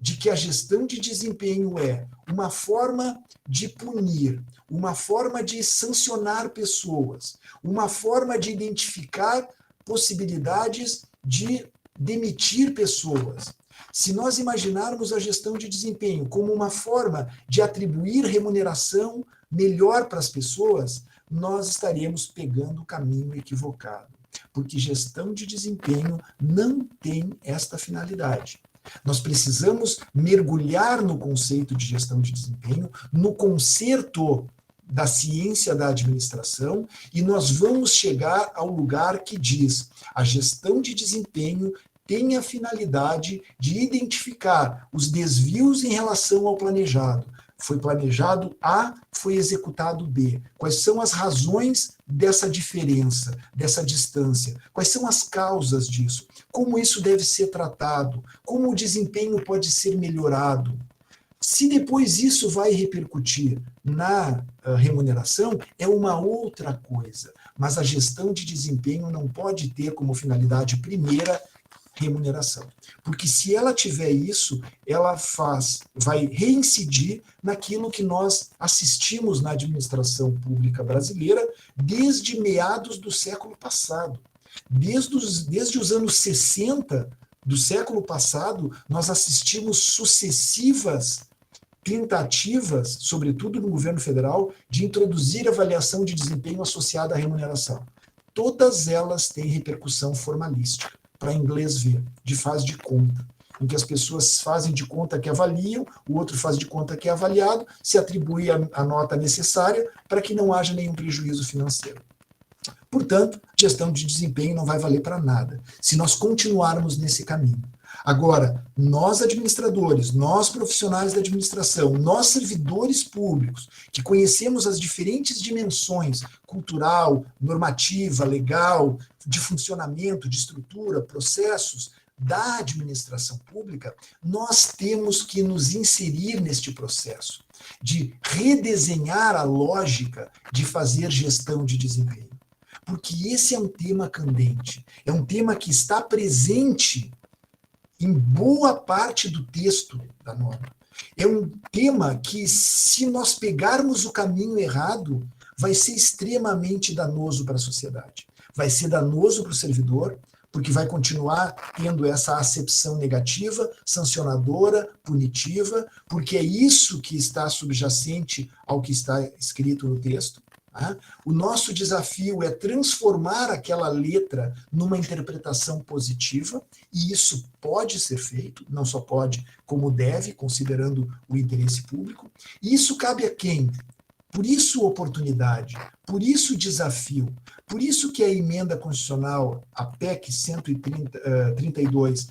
de que a gestão de desempenho é uma forma de punir, uma forma de sancionar pessoas, uma forma de identificar possibilidades de demitir pessoas. Se nós imaginarmos a gestão de desempenho como uma forma de atribuir remuneração melhor para as pessoas, nós estaremos pegando o caminho equivocado, porque gestão de desempenho não tem esta finalidade. Nós precisamos mergulhar no conceito de gestão de desempenho, no conceito da ciência da administração, e nós vamos chegar ao lugar que diz: a gestão de desempenho tem a finalidade de identificar os desvios em relação ao planejado. Foi planejado A, foi executado B. Quais são as razões dessa diferença, dessa distância? Quais são as causas disso? Como isso deve ser tratado? Como o desempenho pode ser melhorado? Se depois isso vai repercutir na remuneração, é uma outra coisa. Mas a gestão de desempenho não pode ter como finalidade primeira remuneração. Porque se ela tiver isso, ela vai reincidir naquilo que nós assistimos na administração pública brasileira desde meados do século passado. Desde os anos 60 do século passado, nós assistimos sucessivas tentativas, sobretudo no governo federal, de introduzir avaliação de desempenho associada à remuneração. Todas elas têm repercussão formalística, para inglês ver, de faz de conta, em que as pessoas fazem de conta que avaliam, o outro faz de conta que é avaliado, se atribui a nota necessária para que não haja nenhum prejuízo financeiro. Portanto, gestão de desempenho não vai valer para nada, se nós continuarmos nesse caminho. Agora, nós administradores, nós profissionais da administração, nós servidores públicos, que conhecemos as diferentes dimensões cultural, normativa, legal, de funcionamento, de estrutura, processos da administração pública, nós temos que nos inserir neste processo de redesenhar a lógica de fazer gestão de desempenho. Porque esse é um tema candente, é um tema que está presente em boa parte do texto da norma. É um tema que, se nós pegarmos o caminho errado, vai ser extremamente danoso para a sociedade. Vai ser danoso para o servidor, porque vai continuar tendo essa acepção negativa, sancionadora, punitiva, porque é isso que está subjacente ao que está escrito no texto. O nosso desafio é transformar aquela letra numa interpretação positiva, e isso pode ser feito, não só pode, como deve, considerando o interesse público. E isso cabe a quem? Por isso oportunidade, por isso desafio, por isso que a emenda constitucional, a PEC 132,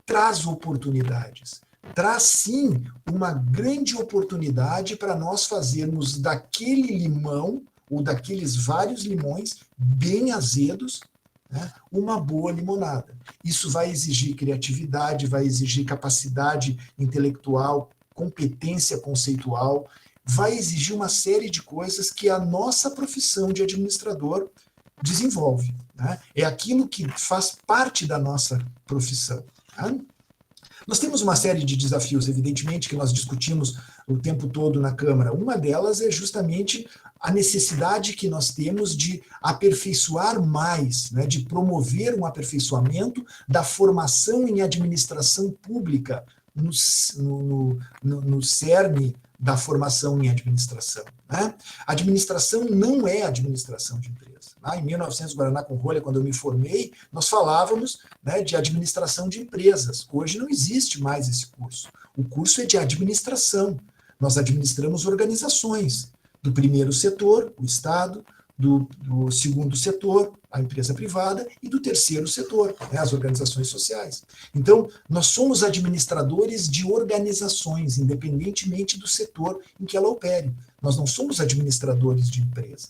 traz oportunidades. Traz, sim, uma grande oportunidade para nós fazermos daquele limão, ou daqueles vários limões bem azedos, né, uma boa limonada. Isso vai exigir criatividade, vai exigir capacidade intelectual, competência conceitual, vai exigir uma série de coisas que a nossa profissão de administrador desenvolve. Né? É aquilo que faz parte da nossa profissão. Né? Nós temos uma série de desafios, evidentemente, que nós discutimos o tempo todo na Câmara. Uma delas é justamente a necessidade que nós temos de aperfeiçoar mais, né, de promover um aperfeiçoamento da formação em administração pública, no cerne da formação em administração. Né? Administração não é administração de empresa. Em 1900, Guaraná com Rolha, quando eu me formei, nós falávamos, né, de administração de empresas. Hoje não existe mais esse curso. O curso é de administração. Nós administramos organizações, do primeiro setor, o Estado, do segundo setor, a empresa privada, e do terceiro setor, né, as organizações sociais. Então, nós somos administradores de organizações, independentemente do setor em que ela opere. Nós não somos administradores de empresa.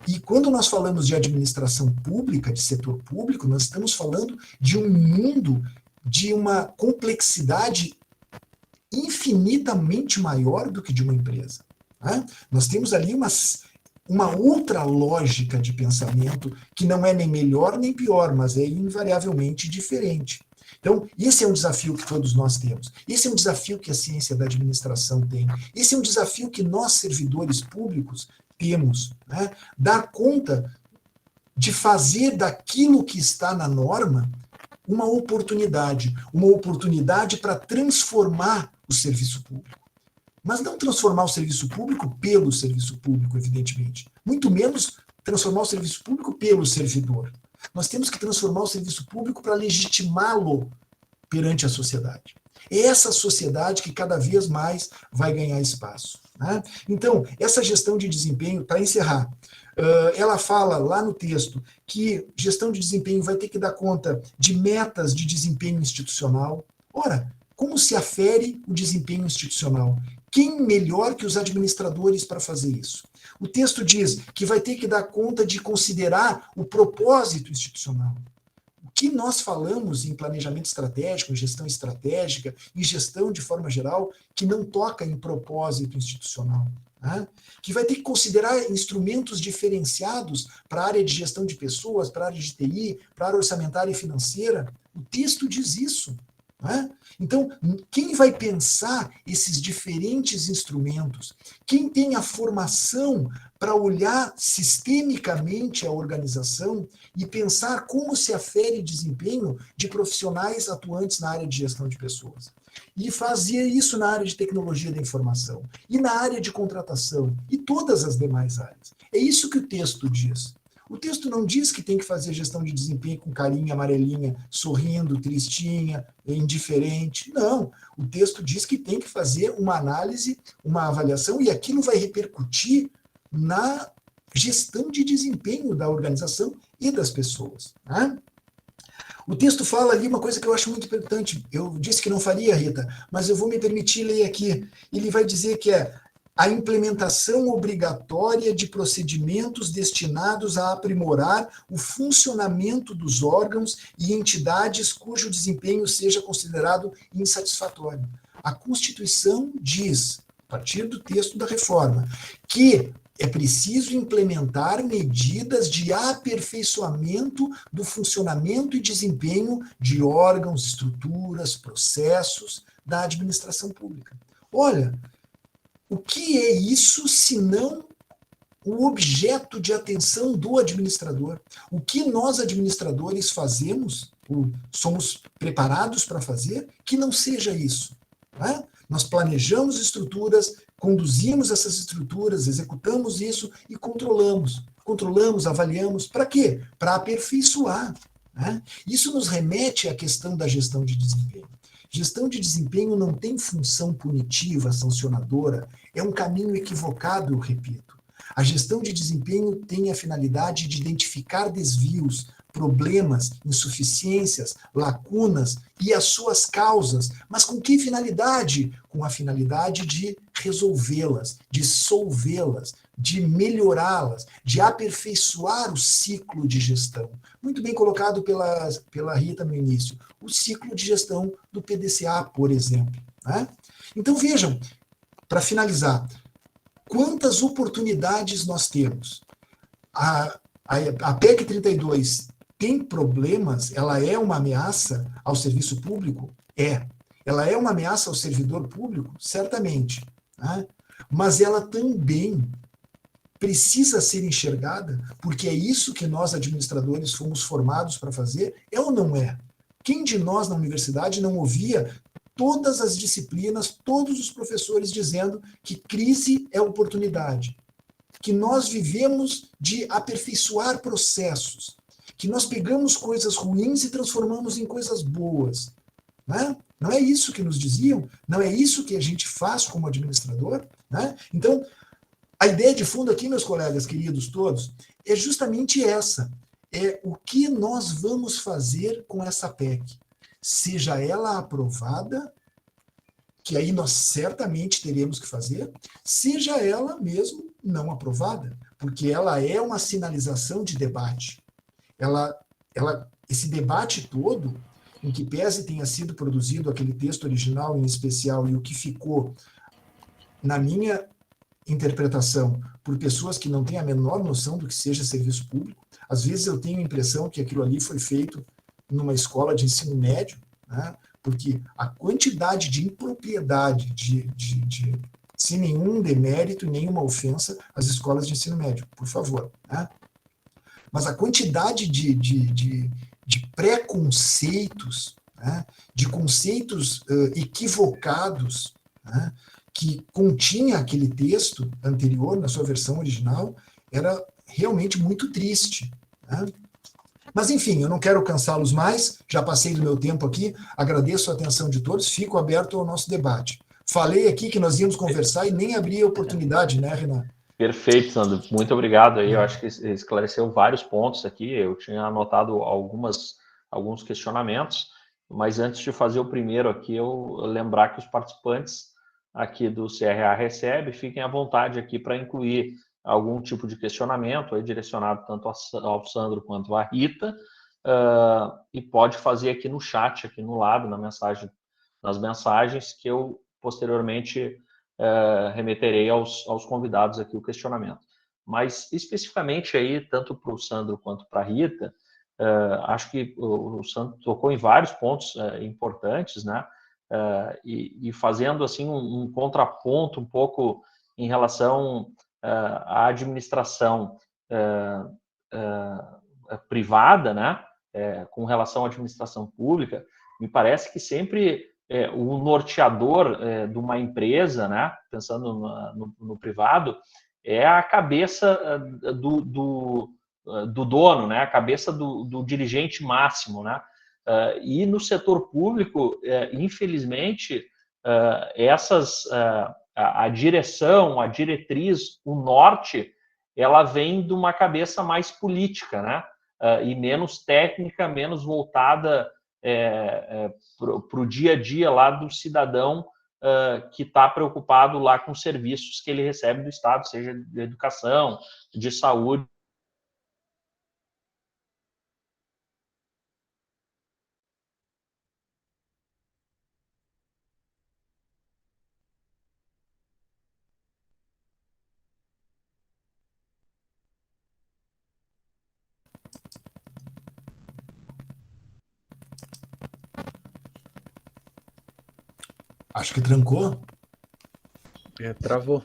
E quando nós falamos de administração pública, de setor público, nós estamos falando de um mundo de uma complexidade infinitamente maior do que de uma empresa. Né? Nós temos ali uma outra lógica de pensamento que não é nem melhor nem pior, mas é invariavelmente diferente. Então, esse é um desafio que todos nós temos. Esse é um desafio que a ciência da administração tem. Esse é um desafio que nós, servidores públicos, temos. Né? Dar conta de fazer daquilo que está na norma uma oportunidade para transformar o serviço público. Mas não transformar o serviço público pelo serviço público, evidentemente. Muito menos transformar o serviço público pelo servidor. Nós temos que transformar o serviço público para legitimá-lo perante a sociedade. É essa sociedade que cada vez mais vai ganhar espaço. Né? Então, essa gestão de desempenho, para encerrar, ela fala lá no texto que gestão de desempenho vai ter que dar conta de metas de desempenho institucional. Ora, como se afere o desempenho institucional? Quem melhor que os administradores para fazer isso? O texto diz que vai ter que dar conta de considerar o propósito institucional. O que nós falamos em planejamento estratégico, em gestão estratégica, em gestão de forma geral, que não toca em propósito institucional. Né? Que vai ter que considerar instrumentos diferenciados para a área de gestão de pessoas, para a área de TI, para a área orçamentária e financeira. O texto diz isso. Né? Então, quem vai pensar esses diferentes instrumentos? Quem tem a formação para olhar sistemicamente a organização e pensar como se afere desempenho de profissionais atuantes na área de gestão de pessoas? E fazer isso na área de tecnologia da informação, e na área de contratação, e todas as demais áreas. É isso que o texto diz. O texto não diz que tem que fazer gestão de desempenho com carinha amarelinha, sorrindo, tristinha, indiferente. Não. O texto diz que tem que fazer uma análise, uma avaliação, e aquilo vai repercutir na gestão de desempenho da organização e das pessoas. Né? O texto fala ali uma coisa que eu acho muito importante. Eu disse que não faria, Rita, mas eu vou me permitir ler aqui. Ele vai dizer que é a implementação obrigatória de procedimentos destinados a aprimorar o funcionamento dos órgãos e entidades cujo desempenho seja considerado insatisfatório. A Constituição diz, a partir do texto da reforma, que é preciso implementar medidas de aperfeiçoamento do funcionamento e desempenho de órgãos, estruturas, processos da administração pública. Olha, o que é isso senão o objeto de atenção do administrador? O que nós, administradores, fazemos, ou somos preparados para fazer, que não seja isso? Né? Nós planejamos estruturas, conduzimos essas estruturas, executamos isso e controlamos. Controlamos, avaliamos. Para quê? Para aperfeiçoar. Né? Isso nos remete à questão da gestão de desempenho. Gestão de desempenho não tem função punitiva, sancionadora, é um caminho equivocado, eu repito. A gestão de desempenho tem a finalidade de identificar desvios, problemas, insuficiências, lacunas e as suas causas. Mas com que finalidade? Com a finalidade de resolvê-las, de solvê-las, de melhorá-las, de aperfeiçoar o ciclo de gestão. Muito bem colocado pela Rita no início. O ciclo de gestão do PDCA, por exemplo. Né? Então vejam, para finalizar, quantas oportunidades nós temos? A PEC 32 tem problemas? Ela é uma ameaça ao serviço público? É. Ela é uma ameaça ao servidor público? Certamente. Né? Mas ela também precisa ser enxergada, porque é isso que nós, administradores, fomos formados para fazer, é ou não é? Quem de nós na universidade não ouvia todas as disciplinas, todos os professores dizendo que crise é oportunidade, que nós vivemos de aperfeiçoar processos, que nós pegamos coisas ruins e transformamos em coisas boas. Né? Não é isso que nos diziam? Não é isso que a gente faz como administrador? Né? Então, a ideia de fundo aqui, meus colegas queridos todos, é justamente essa. É o que nós vamos fazer com essa PEC. Seja ela aprovada, que aí nós certamente teremos que fazer, seja ela mesmo não aprovada, porque ela é uma sinalização de debate. Esse debate todo, em que pese tenha sido produzido aquele texto original em especial e o que ficou, na minha interpretação, por pessoas que não têm a menor noção do que seja serviço público, às vezes eu tenho a impressão que aquilo ali foi feito numa escola de ensino médio, né? Porque a quantidade de impropriedade, sem nenhum demérito e nenhuma ofensa às escolas de ensino médio, por favor, né? Mas a quantidade de preconceitos, né? De conceitos equivocados, né? Que continha aquele texto anterior, na sua versão original, era realmente muito triste. Né? Mas, enfim, eu não quero cansá-los mais, já passei do meu tempo aqui, agradeço a atenção de todos, fico aberto ao nosso debate. Falei aqui que nós íamos conversar e nem abri a oportunidade, né, Renan? Perfeito, Sandro, muito obrigado aí, eu acho que esclareceu vários pontos aqui, eu tinha anotado alguns questionamentos, mas antes de fazer o primeiro aqui, eu lembrar que os participantes aqui do CRA Recebe, fiquem à vontade aqui para incluir algum tipo de questionamento aí direcionado tanto ao Sandro quanto à Rita, e pode fazer aqui no chat, aqui no lado, nas mensagens, que eu posteriormente remeterei aos convidados aqui o questionamento. Mas especificamente aí, tanto para o Sandro quanto para a Rita, acho que o Sandro tocou em vários pontos importantes, né? E fazendo assim um contraponto um pouco em relação à administração privada, né, com relação à administração pública, me parece que sempre o norteador de uma empresa, né, pensando no privado, é a cabeça do dono, né, a cabeça do dirigente máximo, né? E no setor público, infelizmente, a direção, a diretriz, o norte, ela vem de uma cabeça mais política, né? E menos técnica, menos voltada para o dia a dia lá do cidadão que está preocupado lá com os serviços que ele recebe do Estado, seja de educação, de saúde. Acho que trancou. Travou.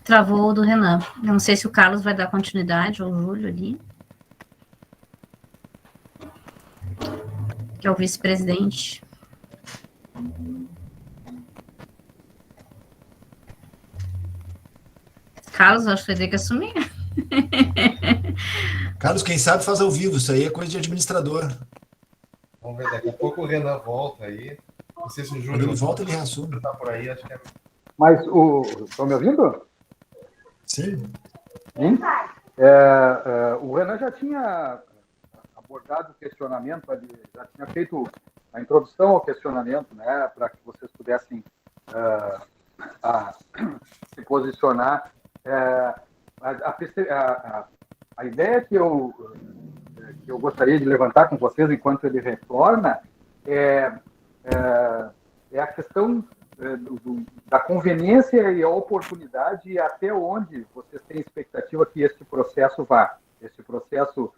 Travou o do Renan. Eu não sei se o Carlos vai dar continuidade, ou o Júlio ali. Que é o vice-presidente. Carlos, acho que vai ter que assumir. Carlos, quem sabe faz ao vivo, isso aí é coisa de administrador. Vamos ver, daqui a pouco o Renan volta aí. Não sei se o Júlio... Quando ele volta, ele reassume. Tá por aí, acho que é... Mas estão me ouvindo? Sim. Sim? O Renan já tinha abordado o questionamento, já tinha feito a introdução ao questionamento, né, para que vocês pudessem se posicionar. A ideia que eu gostaria de levantar com vocês enquanto ele retorna é a questão da conveniência e a oportunidade e até onde vocês têm expectativa que esse processo vá. Esse processo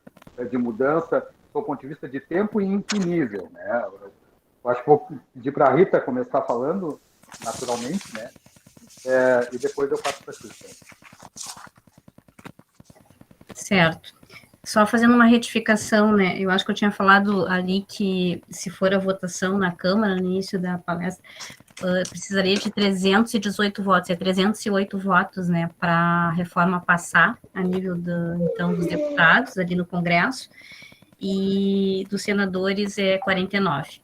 de mudança, do ponto de vista de tempo e em que nível, né? Eu acho que vou pedir para a Rita começar falando, naturalmente, né? E depois eu passo para a Cristiane. Certo. Só fazendo uma retificação, né? Eu acho que eu tinha falado ali que, se for a votação na Câmara, no início da palestra, precisaria de 318 votos, 308 votos, né, para a reforma passar a nível então, dos deputados ali no Congresso, e dos senadores 49.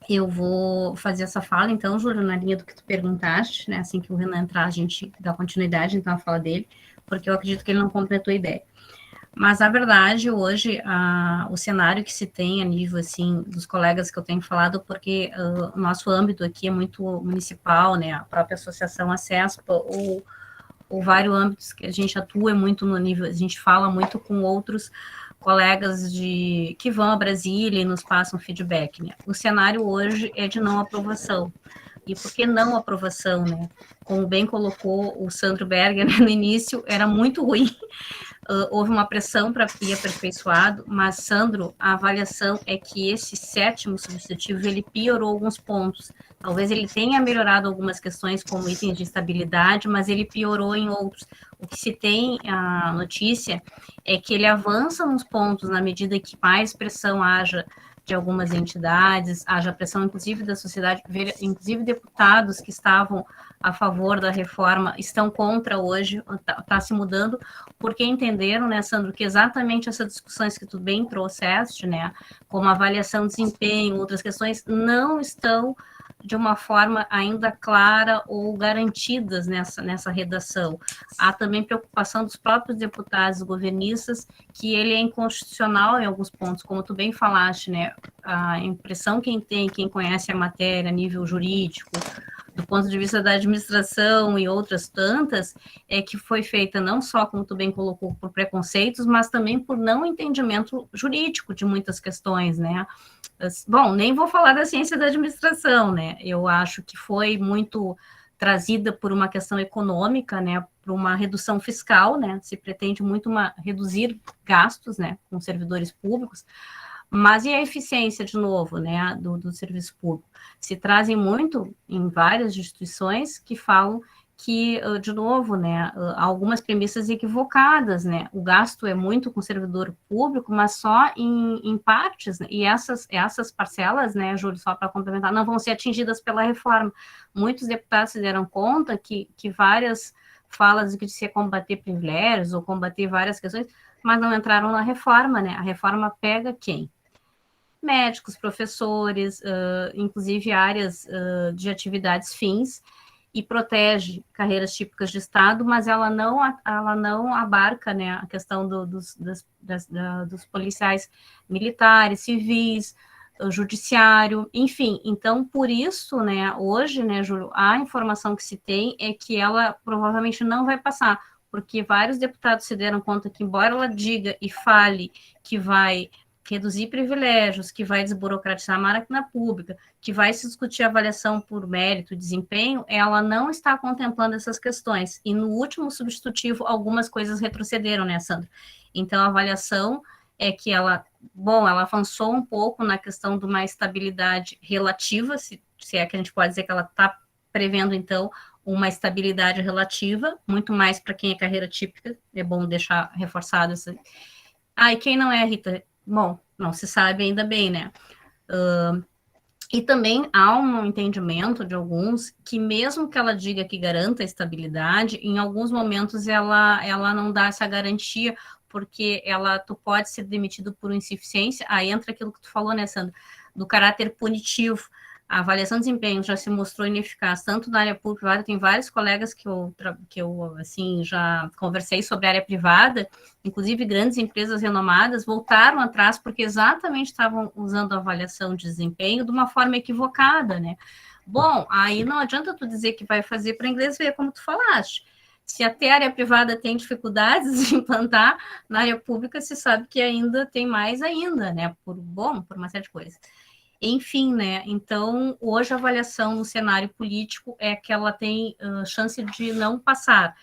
Eu vou fazer essa fala, então, Júlio, na linha do que tu perguntaste, né, assim que o Renan entrar, a gente dá continuidade, então, à fala dele, porque eu acredito que ele não completou a ideia. Mas, na verdade, hoje, o cenário que se tem a nível, assim, dos colegas que eu tenho falado, porque o nosso âmbito aqui é muito municipal, né, a própria associação, a CESPA, ou vários âmbitos que a gente atua muito no nível, a gente fala muito com outros colegas que vão a Brasília e nos passam feedback, né. O cenário hoje é de não aprovação. E por que não aprovação, né? Como bem colocou o Sandro Berger, né, no início, era muito ruim. Houve uma pressão para ir aperfeiçoado, mas, Sandro, a avaliação é que esse 7º substitutivo, ele piorou alguns pontos. Talvez ele tenha melhorado algumas questões, como itens de estabilidade, mas ele piorou em outros. O que se tem, a notícia, é que ele avança nos pontos, na medida que mais pressão haja de algumas entidades, haja pressão, inclusive, da sociedade, inclusive deputados que estavam a favor da reforma estão contra hoje, está se mudando, porque entenderam, né, Sandro, que exatamente essas discussões que tu bem trouxeste, né, como avaliação de desempenho, outras questões, não estão de uma forma ainda clara ou garantidas nessa redação. Há também preocupação dos próprios deputados governistas que ele é inconstitucional em alguns pontos, como tu bem falaste, né, a impressão quem conhece a matéria a nível jurídico, do ponto de vista da administração e outras tantas, é que foi feita não só, como tu bem colocou, por preconceitos, mas também por não entendimento jurídico de muitas questões, né? Bom, nem vou falar da ciência da administração, né? Eu acho que foi muito trazida por uma questão econômica, né? Por uma redução fiscal, né? Se pretende muito reduzir gastos, né? Com servidores públicos. Mas e a eficiência, de novo, né, do serviço público? Se trazem muito em várias instituições que falam que, de novo, né, algumas premissas equivocadas, né, o gasto é muito com o servidor público, mas só em partes, né, e essas parcelas, né, Júlio, só para complementar, não vão ser atingidas pela reforma. Muitos deputados se deram conta que várias falas de que se combater privilégios ou combater várias questões, mas não entraram na reforma, né, a reforma pega quem? Médicos, professores, inclusive áreas de atividades fins, e protege carreiras típicas de Estado, mas ela não abarca, né, a questão dos policiais militares, civis, judiciário, enfim. Então, por isso, né, hoje, né, Júlio, a informação que se tem é que ela provavelmente não vai passar, porque vários deputados se deram conta que, embora ela diga e fale que vai reduzir privilégios, que vai desburocratizar a máquina pública, que vai se discutir avaliação por mérito e desempenho, ela não está contemplando essas questões. E no último substitutivo, algumas coisas retrocederam, né, Sandra? Então, a avaliação é que ela avançou um pouco na questão de uma estabilidade relativa, se é que a gente pode dizer que ela está prevendo, então, uma estabilidade relativa, muito mais para quem é carreira típica, é bom deixar reforçado isso. E quem não é, Rita? Bom, não se sabe ainda bem, né? E também há um entendimento de alguns que, mesmo que ela diga que garanta a estabilidade, em alguns momentos ela não dá essa garantia, porque tu pode ser demitido por insuficiência, aí entra aquilo que tu falou, né, Sandra, do caráter punitivo. A avaliação de desempenho já se mostrou ineficaz, tanto na área pública privada, tem vários colegas que eu assim, já conversei sobre a área privada, inclusive grandes empresas renomadas, voltaram atrás porque exatamente estavam usando a avaliação de desempenho de uma forma equivocada, né? Bom, aí não adianta tu dizer que vai fazer para inglês ver, como tu falaste. Se até a área privada tem dificuldades de implantar, na área pública se sabe que ainda tem mais ainda, né? Por uma série de coisas. Enfim, né, então, hoje a avaliação no cenário político é que ela tem chance de não passar.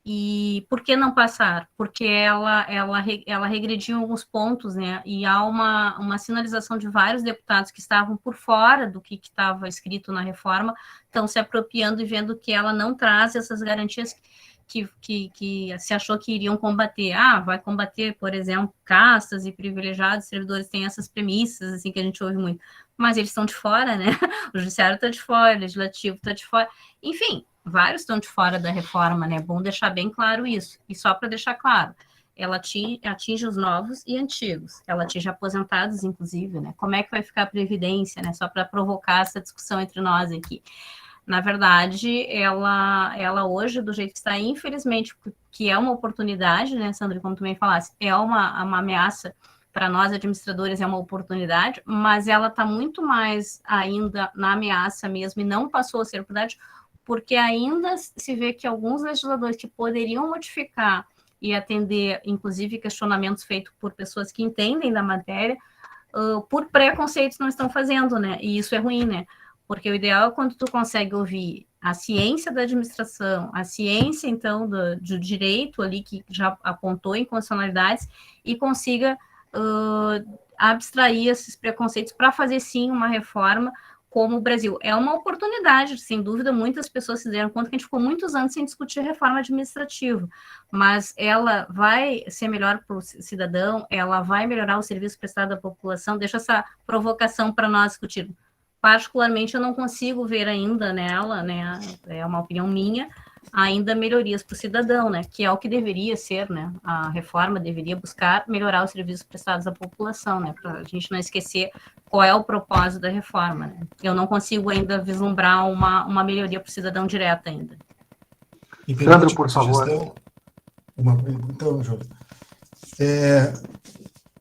E por que não passar? Porque ela regrediu em alguns pontos, né? E há uma sinalização de vários deputados que estavam por fora do que estava escrito na reforma, estão se apropriando e vendo que ela não traz essas garantias que se achou que iriam combater. Vai combater, por exemplo, castas e privilegiados, servidores têm essas premissas, assim, que a gente ouve muito. Mas eles estão de fora, né? O judiciário está de fora, o legislativo está de fora. Enfim, vários estão de fora da reforma, né? É bom deixar bem claro isso. E só para deixar claro, ela atinge os novos e antigos. Ela atinge aposentados, inclusive, né? Como é que vai ficar a Previdência, né? Só para provocar essa discussão entre nós aqui. Na verdade, ela hoje, do jeito que está, infelizmente, que é uma oportunidade, né, Sandra, como tu bem falasse, é uma ameaça para nós, administradores, é uma oportunidade, mas ela está muito mais ainda na ameaça mesmo e não passou a ser oportunidade, porque ainda se vê que alguns legisladores que poderiam modificar e atender, inclusive, questionamentos feitos por pessoas que entendem da matéria, por preconceitos não estão fazendo, né? E isso é ruim, né? Porque o ideal é quando tu consegue ouvir a ciência da administração, a ciência, então, do direito ali, que já apontou inconstitucionalidades, e consiga abstrair esses preconceitos para fazer, sim, uma reforma como o Brasil. É uma oportunidade, sem dúvida, muitas pessoas se deram conta que a gente ficou muitos anos sem discutir reforma administrativa, mas ela vai ser melhor para o cidadão, ela vai melhorar o serviço prestado à população. Deixa essa provocação para nós discutirmos. Particularmente, eu não consigo ver ainda nela, né, é uma opinião minha, ainda melhorias para o cidadão, né, que é o que deveria ser, né, a reforma deveria buscar melhorar os serviços prestados à população, né, para a gente não esquecer qual é o propósito da reforma, né. Eu não consigo ainda vislumbrar uma melhoria para o cidadão direta ainda. Sandro, por favor. Então, Júlio,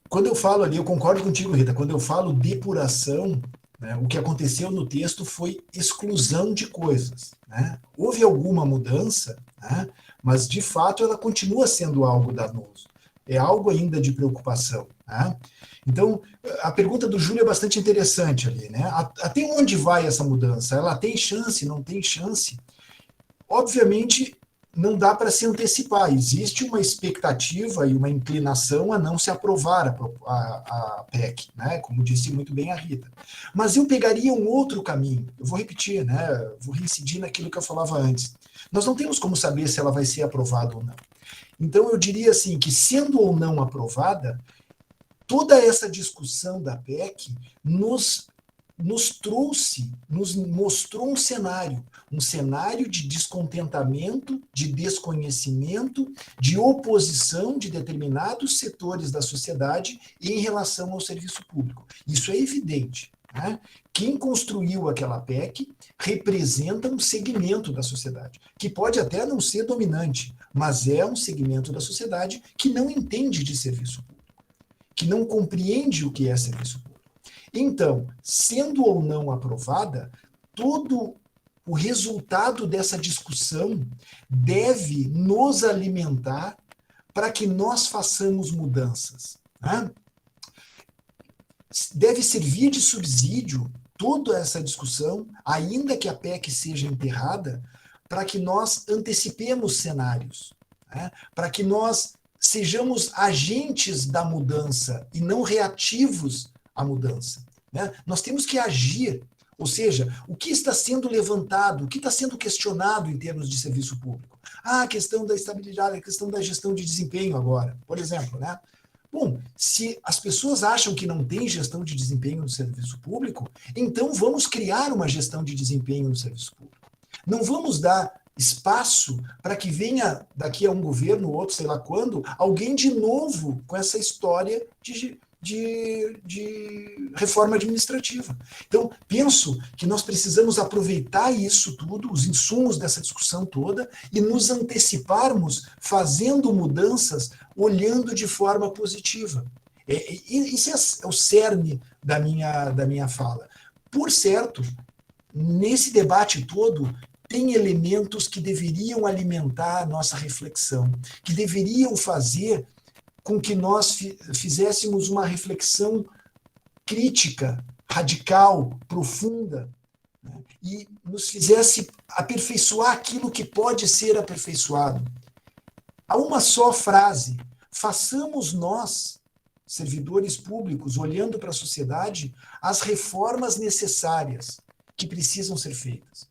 quando eu falo ali, eu concordo contigo, Rita, quando eu falo depuração, né, o que aconteceu no texto foi exclusão de coisas, né? Houve alguma mudança, né, mas de fato ela continua sendo algo danoso, é algo ainda de preocupação, né? Então, a pergunta do Júlio é bastante interessante ali, né? Até onde vai essa mudança? Ela tem chance, não tem chance? Obviamente, não dá para se antecipar. Existe uma expectativa e uma inclinação a não se aprovar a PEC, né? Como disse muito bem a Rita. Mas eu pegaria um outro caminho. Eu vou repetir, né? Vou reincidir naquilo que eu falava antes. Nós não temos como saber se ela vai ser aprovada ou não. Então, eu diria assim, que sendo ou não aprovada, toda essa discussão da PEC nos mostrou um cenário de descontentamento, de desconhecimento, de oposição de determinados setores da sociedade em relação ao serviço público. Isso é evidente, né? Quem construiu aquela PEC representa um segmento da sociedade, que pode até não ser dominante, mas é um segmento da sociedade que não entende de serviço público, que não compreende o que é serviço público. Então, sendo ou não aprovada, todo o resultado dessa discussão deve nos alimentar para que nós façamos mudanças, né? Deve servir de subsídio toda essa discussão, ainda que a PEC seja enterrada, para que nós antecipemos cenários, né? Para que nós sejamos agentes da mudança e não reativos à mudança, né? Nós temos que agir, ou seja, o que está sendo levantado, o que está sendo questionado em termos de serviço público? A questão da estabilidade, a questão da gestão de desempenho agora, por exemplo, né? Bom, se as pessoas acham que não tem gestão de desempenho no serviço público, então vamos criar uma gestão de desempenho no serviço público. Não vamos dar espaço para que venha daqui a um governo, outro, sei lá quando, alguém de novo com essa história de reforma administrativa. Então, penso que nós precisamos aproveitar isso tudo, os insumos dessa discussão toda, e nos anteciparmos fazendo mudanças, olhando de forma positiva. Isso é o cerne da minha fala. Por certo, nesse debate todo, tem elementos que deveriam alimentar a nossa reflexão, que deveriam fazer com que nós fizéssemos uma reflexão crítica, radical, profunda, né? E nos fizesse aperfeiçoar aquilo que pode ser aperfeiçoado. Há uma só frase: façamos nós, servidores públicos, olhando para a sociedade, as reformas necessárias que precisam ser feitas.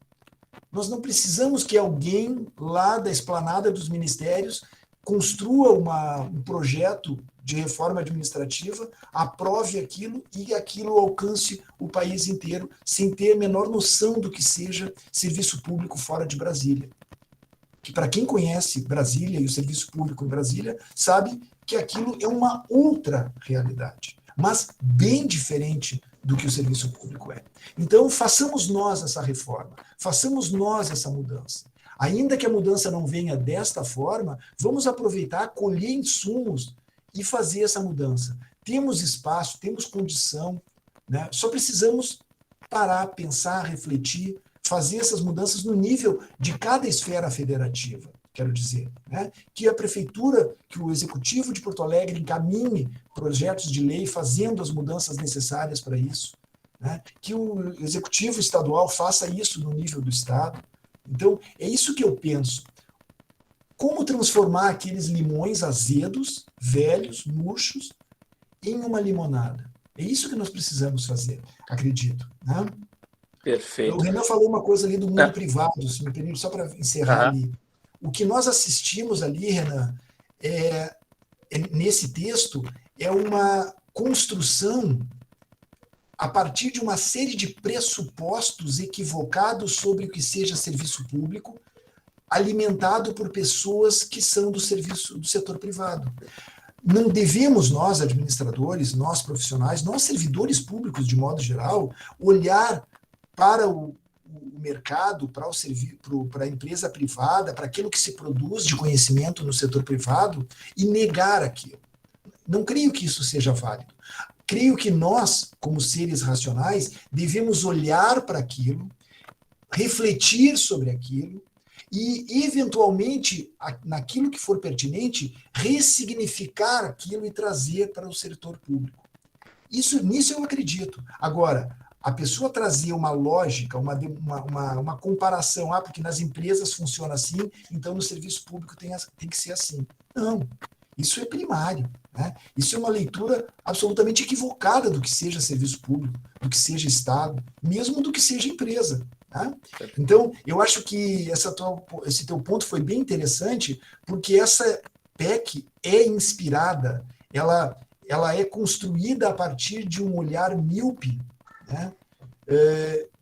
Nós não precisamos que alguém lá da esplanada dos ministérios construa um projeto de reforma administrativa, aprove aquilo e aquilo alcance o país inteiro, sem ter a menor noção do que seja serviço público fora de Brasília. Que para quem conhece Brasília e o serviço público em Brasília, sabe que aquilo é uma outra realidade, mas bem diferente do que o serviço público é. Então, façamos nós essa reforma, façamos nós essa mudança. Ainda que a mudança não venha desta forma, vamos aproveitar, colher insumos e fazer essa mudança. Temos espaço, temos condição, né? Só precisamos parar, pensar, refletir, fazer essas mudanças no nível de cada esfera federativa, quero dizer, né? Que a prefeitura, que o executivo de Porto Alegre encaminhe projetos de lei fazendo as mudanças necessárias para isso, né? Que o executivo estadual faça isso no nível do estado. Então, é isso que eu penso. Como transformar aqueles limões azedos, velhos, murchos, em uma limonada? É isso que nós precisamos fazer, acredito, né? Perfeito. O Renan falou uma coisa ali do mundo privado, se me permite, só para encerrar ali. O que nós assistimos ali, Renan, nesse texto, é uma construção a partir de uma série de pressupostos equivocados sobre o que seja serviço público, alimentado por pessoas que são do setor privado. Não devemos nós, administradores, nós profissionais, nós servidores públicos de modo geral, olhar para o mercado, para a empresa privada, para aquilo que se produz de conhecimento no setor privado e negar aquilo. Não creio que isso seja válido. Creio que nós, como seres racionais, devemos olhar para aquilo, refletir sobre aquilo e, eventualmente, naquilo que for pertinente, ressignificar aquilo e trazer para o setor público. Nisso eu acredito. Agora, a pessoa trazer uma lógica, uma comparação, porque nas empresas funciona assim, então no serviço público tem que ser assim. Não, isso é primário, né? Isso é uma leitura absolutamente equivocada do que seja serviço público, do que seja Estado, mesmo do que seja empresa. Né? Então, eu acho que esse teu ponto foi bem interessante, porque essa PEC é inspirada, ela é construída a partir de um olhar míope, né,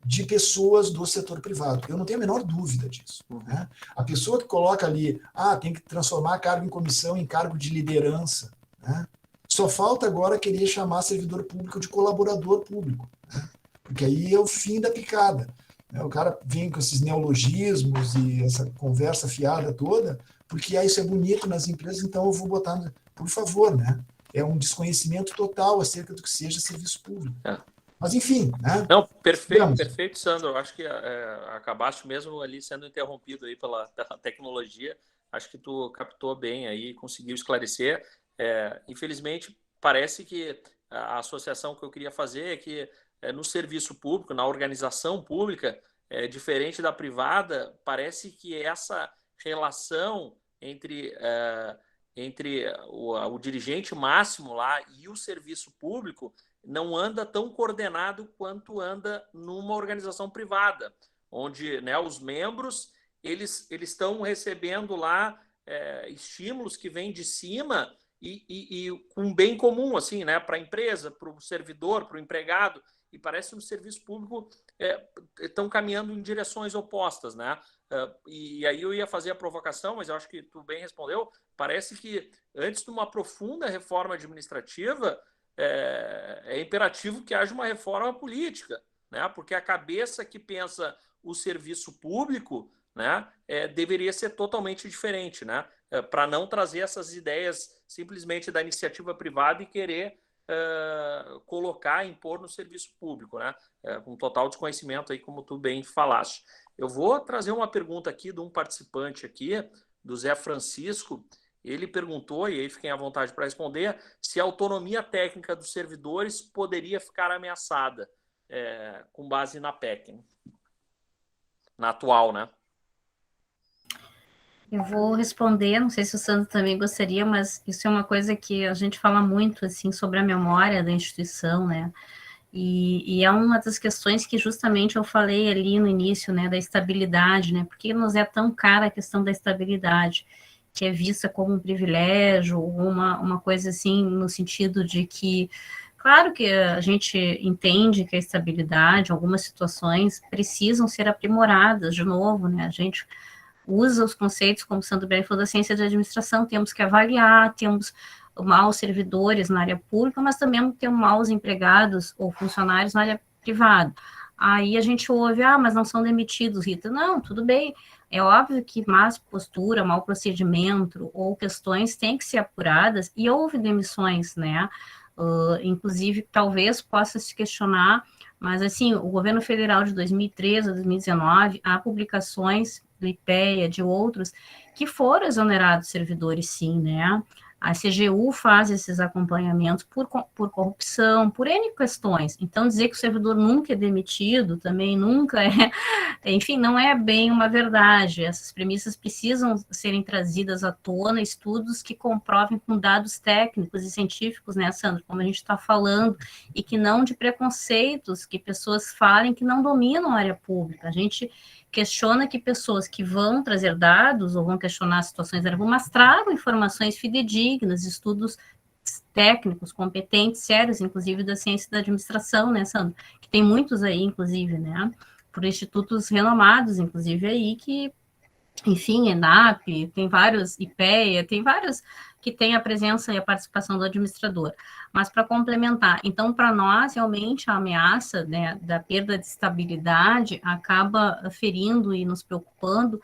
de pessoas do setor privado. Eu não tenho a menor dúvida disso. Né? A pessoa que coloca ali, tem que transformar cargo em comissão em cargo de liderança. Né? Só falta agora querer chamar servidor público de colaborador público. Né? Porque aí é o fim da picada. Né? O cara vem com esses neologismos e essa conversa fiada toda, porque isso é bonito nas empresas, então eu vou botar... Por favor, né? É um desconhecimento total acerca do que seja serviço público. Mas, enfim, né? Não, perfeito, Sandro. Eu acho que acabaste mesmo ali sendo interrompido aí pela tecnologia. Acho que tu captou bem aí, conseguiu esclarecer. Infelizmente, parece que a associação que eu queria fazer é que no serviço público, na organização pública, diferente da privada, parece que essa relação entre o dirigente máximo lá e o serviço público não anda tão coordenado quanto anda numa organização privada, onde, né, os membros eles estão recebendo lá estímulos que vêm de cima e com um bem comum, assim, né, para a empresa, para o servidor, para o empregado, e parece que no serviço público estão caminhando em direções opostas, né? E aí eu ia fazer a provocação, mas eu acho que tu bem respondeu. Parece que antes de uma profunda reforma administrativa, é imperativo que haja uma reforma política, né? Porque a cabeça que pensa o serviço público, né, deveria ser totalmente diferente, né? Para não trazer essas ideias simplesmente da iniciativa privada e querer colocar, impor no serviço público, né? Com total desconhecimento aí, como tu bem falaste. Eu vou trazer uma pergunta aqui de um participante aqui, do Zé Francisco. Ele perguntou, e aí fiquem à vontade para responder, se a autonomia técnica dos servidores poderia ficar ameaçada com base na PEC, né? Na atual, né? Eu vou responder, não sei se o Sandro também gostaria, mas isso é uma coisa que a gente fala muito, assim, sobre a memória da instituição, né? E é uma das questões que justamente eu falei ali no início, né, da estabilidade, né? Por que nos é tão cara a questão da estabilidade, que é vista como um privilégio, uma coisa assim, no sentido de que, claro que a gente entende que a estabilidade, algumas situações precisam ser aprimoradas de novo, né? A gente usa os conceitos, como o Sandro Berg falou, da ciência de administração, temos que avaliar, temos maus servidores na área pública, mas também temos maus empregados ou funcionários na área privada. Aí a gente ouve, mas não são demitidos, Rita. Não, tudo bem, é óbvio que má postura, mau procedimento ou questões têm que ser apuradas, e houve demissões, né? Inclusive, talvez possa se questionar, mas assim, o governo federal de 2013 a 2019, há publicações do IPEA, de outros, que foram exonerados servidores, sim, né? A CGU faz esses acompanhamentos por corrupção, por N questões. Então, dizer que o servidor nunca é demitido também nunca é, enfim, não é bem uma verdade. Essas premissas precisam serem trazidas à tona, estudos que comprovem com dados técnicos e científicos, né, Sandra, como a gente está falando, e que não de preconceitos, que pessoas falem que não dominam a área pública. A gente questiona que pessoas que vão trazer dados ou vão questionar situações da área pública, mas tragam informações fidedignas, estudos técnicos, competentes, sérios, inclusive da ciência da administração, né, Sandra? Que tem muitos aí, inclusive, né? Por institutos renomados, inclusive, aí, que, enfim, ENAP, tem vários, IPEA, tem vários que têm a presença e a participação do administrador. Mas, para complementar, então, para nós, realmente, a ameaça, né, da perda de estabilidade acaba ferindo e nos preocupando,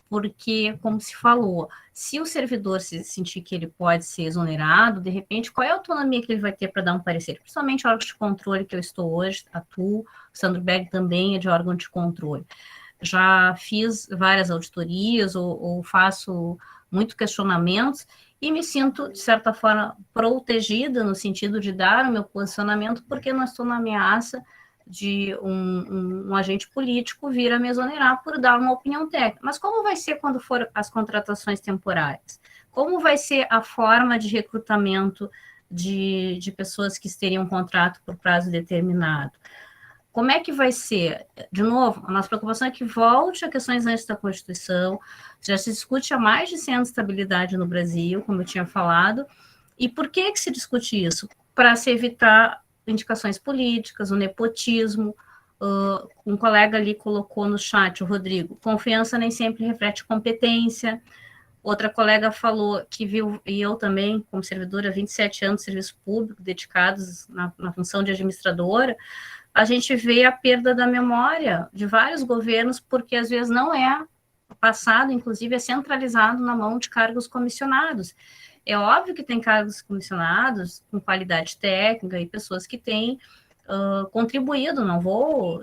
porque, como se falou, se o servidor se sentir que ele pode ser exonerado, de repente, qual é a autonomia que ele vai ter para dar um parecer? Principalmente órgãos de controle que eu estou hoje, atuo, o Sandro Berg também é de órgão de controle. Já fiz várias auditorias ou faço muito questionamentos e me sinto, de certa forma, protegida no sentido de dar o meu posicionamento, porque não estou na ameaça de um agente político vir a me exonerar por dar uma opinião técnica. Mas como vai ser quando for as contratações temporárias? Como vai ser a forma de recrutamento de pessoas que teriam um contrato por prazo determinado? Como é que vai ser? De novo, a nossa preocupação é que volte a questões antes da Constituição, já se discute há mais de 100 anos de estabilidade no Brasil, como eu tinha falado, e por que se discute isso? Para se evitar indicações políticas, o nepotismo. Um colega ali colocou no chat, o Rodrigo, confiança nem sempre reflete competência. Outra colega falou que viu, e eu também, como servidora, 27 anos de serviço público, dedicados na função de administradora, a gente vê a perda da memória de vários governos, porque às vezes não é passado, inclusive é centralizado na mão de cargos comissionados. É óbvio que tem cargos comissionados com qualidade técnica e pessoas que têm contribuído, não vou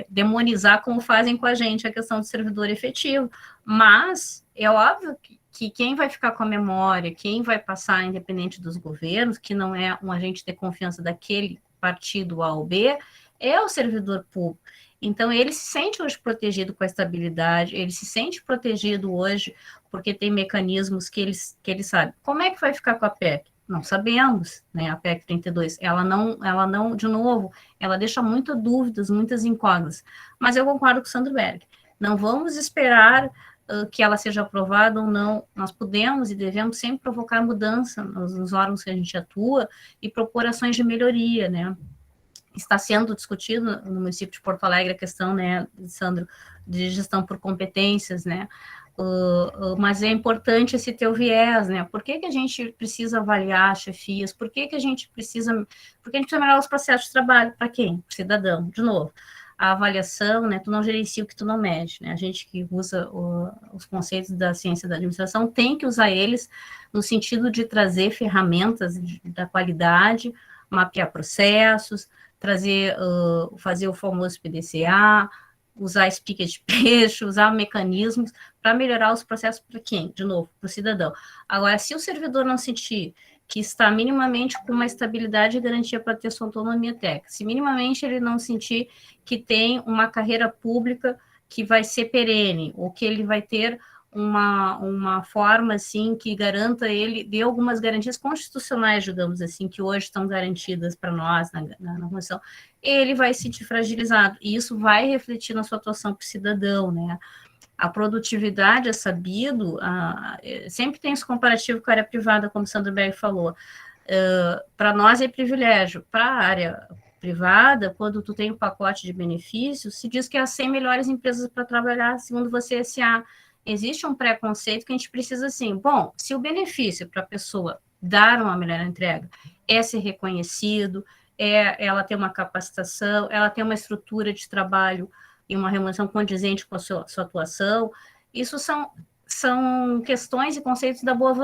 demonizar como fazem com a gente a questão do servidor efetivo, mas é óbvio que quem vai ficar com a memória, quem vai passar, independente dos governos, que não é um agente de confiança daquele partido A ou B, é o servidor público. Então, ele se sente hoje protegido com a estabilidade, ele se sente protegido hoje porque tem mecanismos que ele sabe. Como é que vai ficar com a PEC? Não sabemos, né? A PEC 32, ela não, de novo, ela deixa muitas dúvidas, muitas incógnitas. Mas eu concordo com o Sandro Berg. Não vamos esperar que ela seja aprovada ou não. Nós podemos e devemos sempre provocar mudança nos órgãos que a gente atua e propor ações de melhoria, né? Está sendo discutido no município de Porto Alegre a questão, né, Sandro, de gestão por competências, né, mas é importante esse teu viés, né, por que a gente precisa avaliar chefias, por que a gente precisa melhorar os processos de trabalho, para quem? Para o cidadão, de novo, a avaliação, né, tu não gerencia o que tu não mede, né, a gente que usa os conceitos da ciência da administração tem que usar eles no sentido de trazer ferramentas da qualidade, mapear processos, fazer o famoso PDCA, usar explica de peixe, usar mecanismos para melhorar os processos para quem? De novo, para o cidadão. Agora, se o servidor não sentir que está minimamente com uma estabilidade e garantia para ter sua autonomia técnica, se minimamente ele não sentir que tem uma carreira pública que vai ser perene, ou que ele vai ter uma forma, assim, que garanta ele, dê algumas garantias constitucionais, digamos assim, que hoje estão garantidas para nós na Constituição, ele vai se sentir fragilizado, e isso vai refletir na sua atuação para o cidadão, né? A produtividade é sabido, sempre tem esse comparativo com a área privada, como o Sandro Berg falou. Para nós é privilégio, para a área privada, quando tu tem um pacote de benefícios, se diz que é as 100 melhores empresas para trabalhar, segundo você, SA. Existe um preconceito que a gente precisa, assim, bom, se o benefício para a pessoa dar uma melhor entrega é ser reconhecido, ela ter uma capacitação, ela ter uma estrutura de trabalho e uma remuneração condizente com a sua atuação, isso são questões e conceitos da boa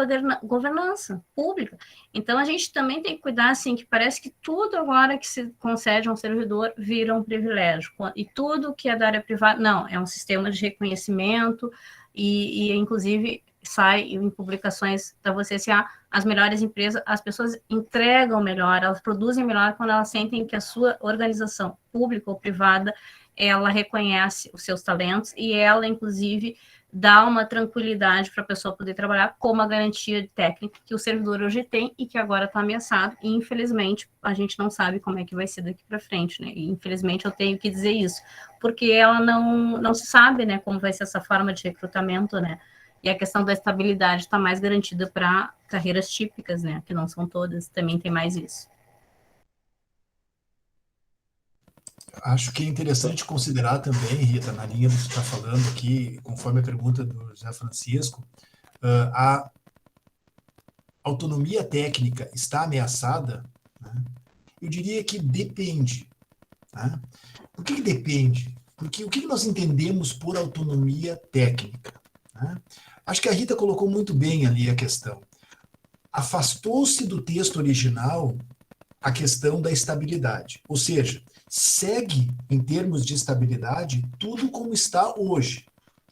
governança pública. Então, a gente também tem que cuidar, assim, que parece que tudo agora que se concede a um servidor vira um privilégio, e tudo que é da área privada, não, é um sistema de reconhecimento, e inclusive, sai em publicações da você assim, as melhores empresas, as pessoas entregam melhor, elas produzem melhor quando elas sentem que a sua organização, pública ou privada, ela reconhece os seus talentos, e ela, inclusive, dá uma tranquilidade para a pessoa poder trabalhar com uma garantia técnica que o servidor hoje tem e que agora está ameaçado, e infelizmente a gente não sabe como é que vai ser daqui para frente, né? E infelizmente eu tenho que dizer isso, porque ela não se sabe, né, como vai ser essa forma de recrutamento, né? E a questão da estabilidade está mais garantida para carreiras típicas, né, que não são todas, também tem mais isso. Acho que é interessante considerar também, Rita, na linha do que você está falando aqui, conforme a pergunta do José Francisco, a autonomia técnica está ameaçada? Né? Eu diria que depende. Né? Por que depende? Porque o que nós entendemos por autonomia técnica? Né? Acho que a Rita colocou muito bem ali a questão. Afastou-se do texto original a questão da estabilidade, ou seja, segue, em termos de estabilidade, tudo como está hoje.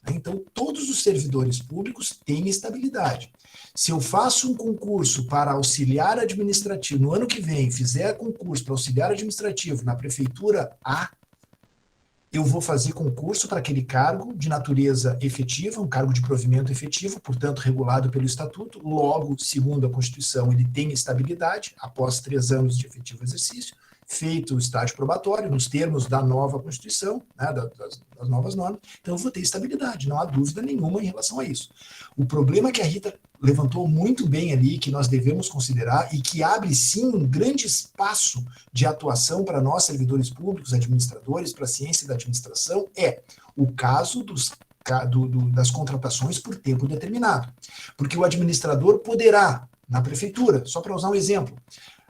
Então, todos os servidores públicos têm estabilidade. Se eu faço um concurso para auxiliar administrativo, no ano que vem, fizer concurso para auxiliar administrativo na prefeitura A, eu vou fazer concurso para aquele cargo de natureza efetiva, um cargo de provimento efetivo, portanto, regulado pelo Estatuto. Logo, segundo a Constituição, ele tem estabilidade após 3 anos de efetivo exercício, feito o estágio probatório, nos termos da nova Constituição, né, das novas normas. Então, eu vou ter estabilidade, não há dúvida nenhuma em relação a isso. O problema que a Rita levantou muito bem ali, que nós devemos considerar e que abre, sim, um grande espaço de atuação para nós, servidores públicos, administradores, para a ciência da administração, é o caso das contratações por tempo determinado. Porque o administrador poderá, na prefeitura, só para usar um exemplo,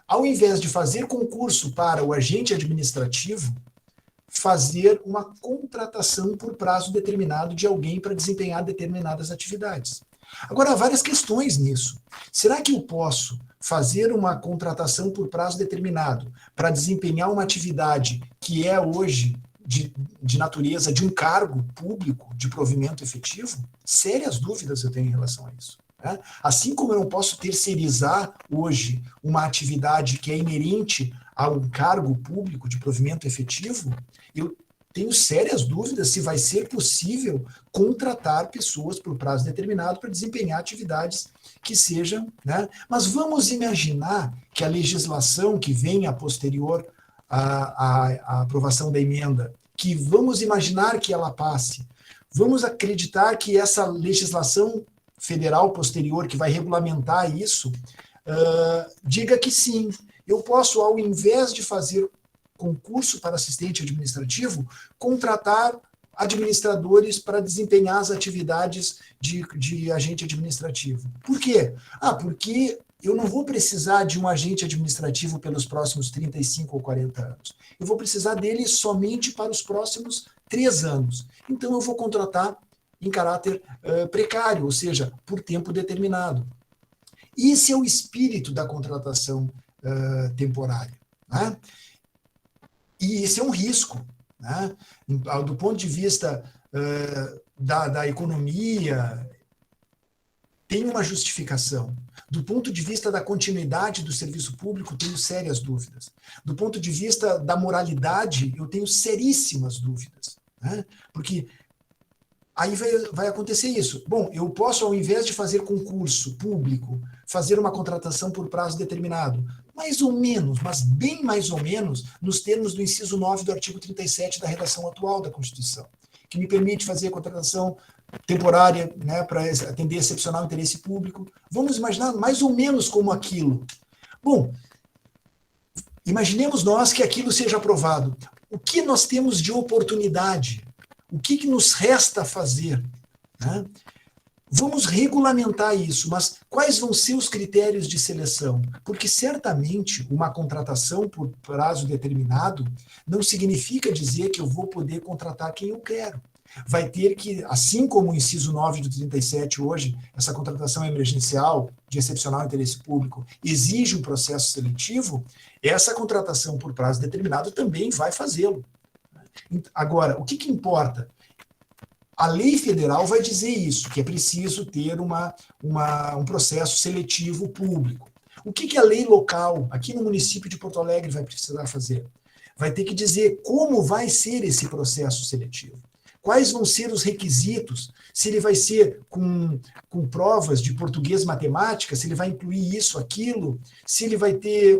ao invés de fazer concurso para o agente administrativo, fazer uma contratação por prazo determinado de alguém para desempenhar determinadas atividades. Agora, há várias questões nisso. Será que eu posso fazer uma contratação por prazo determinado para desempenhar uma atividade que é hoje de natureza de um cargo público de provimento efetivo? Sérias dúvidas eu tenho em relação a isso. Né? Assim como eu não posso terceirizar hoje uma atividade que é inerente a um cargo público de provimento efetivo, eu tenho sérias dúvidas se vai ser possível contratar pessoas por prazo determinado para desempenhar atividades que sejam, né? Mas vamos imaginar que a legislação que venha posterior à aprovação da emenda, que vamos imaginar que ela passe, vamos acreditar que essa legislação federal posterior que vai regulamentar isso, diga que sim, eu posso, ao invés de fazer concurso para assistente administrativo, contratar administradores para desempenhar as atividades de agente administrativo. Por quê? Porque eu não vou precisar de um agente administrativo pelos próximos 35 ou 40 anos. Eu vou precisar dele somente para os próximos 3 anos. Então, eu vou contratar em caráter precário, ou seja, por tempo determinado. Esse é o espírito da contratação temporária. Né? E esse é um risco. Né? Do ponto de vista da economia, tem uma justificação. Do ponto de vista da continuidade do serviço público, tenho sérias dúvidas. Do ponto de vista da moralidade, eu tenho seríssimas dúvidas. Né? Porque aí vai acontecer isso. Bom, eu posso, ao invés de fazer concurso público, fazer uma contratação por prazo determinado, mais ou menos, mas bem mais ou menos, nos termos do inciso 9 do artigo 37 da redação atual da Constituição, que me permite fazer a contratação temporária, né, para atender excepcional interesse público. Vamos imaginar mais ou menos como aquilo. Bom, imaginemos nós que aquilo seja aprovado. O que nós temos de oportunidade? O que nos resta fazer? Né? Vamos regulamentar isso, mas quais vão ser os critérios de seleção? Porque certamente uma contratação por prazo determinado não significa dizer que eu vou poder contratar quem eu quero. Vai ter que, assim como o inciso 9 do 37 hoje, essa contratação emergencial de excepcional interesse público exige um processo seletivo, essa contratação por prazo determinado também vai fazê-lo. Agora, o que importa? A lei federal vai dizer isso, que é preciso ter um processo seletivo público. O que a lei local, aqui no município de Porto Alegre, vai precisar fazer? Vai ter que dizer como vai ser esse processo seletivo. Quais vão ser os requisitos, se ele vai ser com provas de português matemática, se ele vai incluir isso, aquilo, se ele vai ter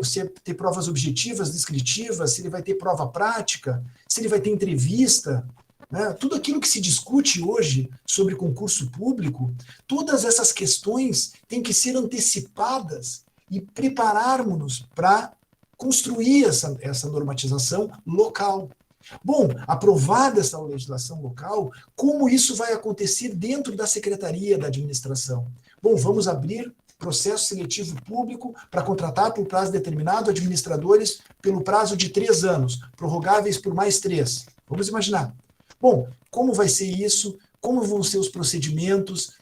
provas objetivas, descritivas, se ele vai ter prova prática, se ele vai ter entrevista, né? Tudo aquilo que se discute hoje sobre concurso público, todas essas questões têm que ser antecipadas e prepararmos-nos para construir essa normatização local. Bom, aprovada essa legislação local, como isso vai acontecer dentro da Secretaria da Administração? Bom, vamos abrir processo seletivo público para contratar por prazo determinado administradores pelo prazo de 3 anos, prorrogáveis por mais 3. Vamos imaginar. Bom, como vai ser isso? Como vão ser os procedimentos?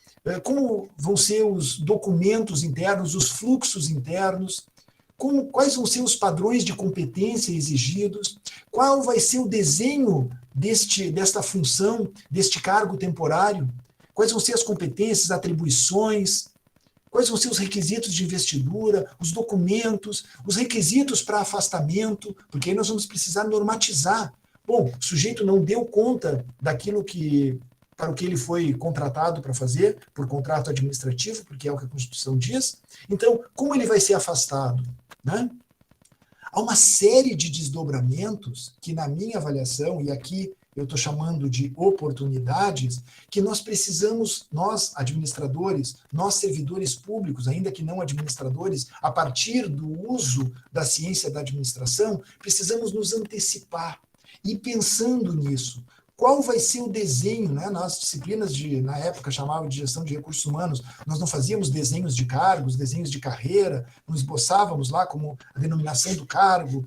Como vão ser os documentos internos, os fluxos internos? Quais vão ser os padrões de competência exigidos? Qual vai ser o desenho desta função, deste cargo temporário? Quais vão ser as competências, atribuições? Quais vão ser os requisitos de investidura, os documentos, os requisitos para afastamento? Porque aí nós vamos precisar normatizar. Bom, o sujeito não deu conta daquilo para o que ele foi contratado para fazer, por contrato administrativo, porque é o que a Constituição diz. Então, como ele vai ser afastado? Né? Há uma série de desdobramentos que, na minha avaliação, e aqui eu estou chamando de oportunidades, que nós precisamos, nós administradores, nós servidores públicos, ainda que não administradores, a partir do uso da ciência da administração, precisamos nos antecipar. E pensando nisso, qual vai ser o desenho, né? Nas disciplinas na época chamavam de gestão de recursos humanos, nós não fazíamos desenhos de cargos, desenhos de carreira, não esboçávamos lá como a denominação do cargo,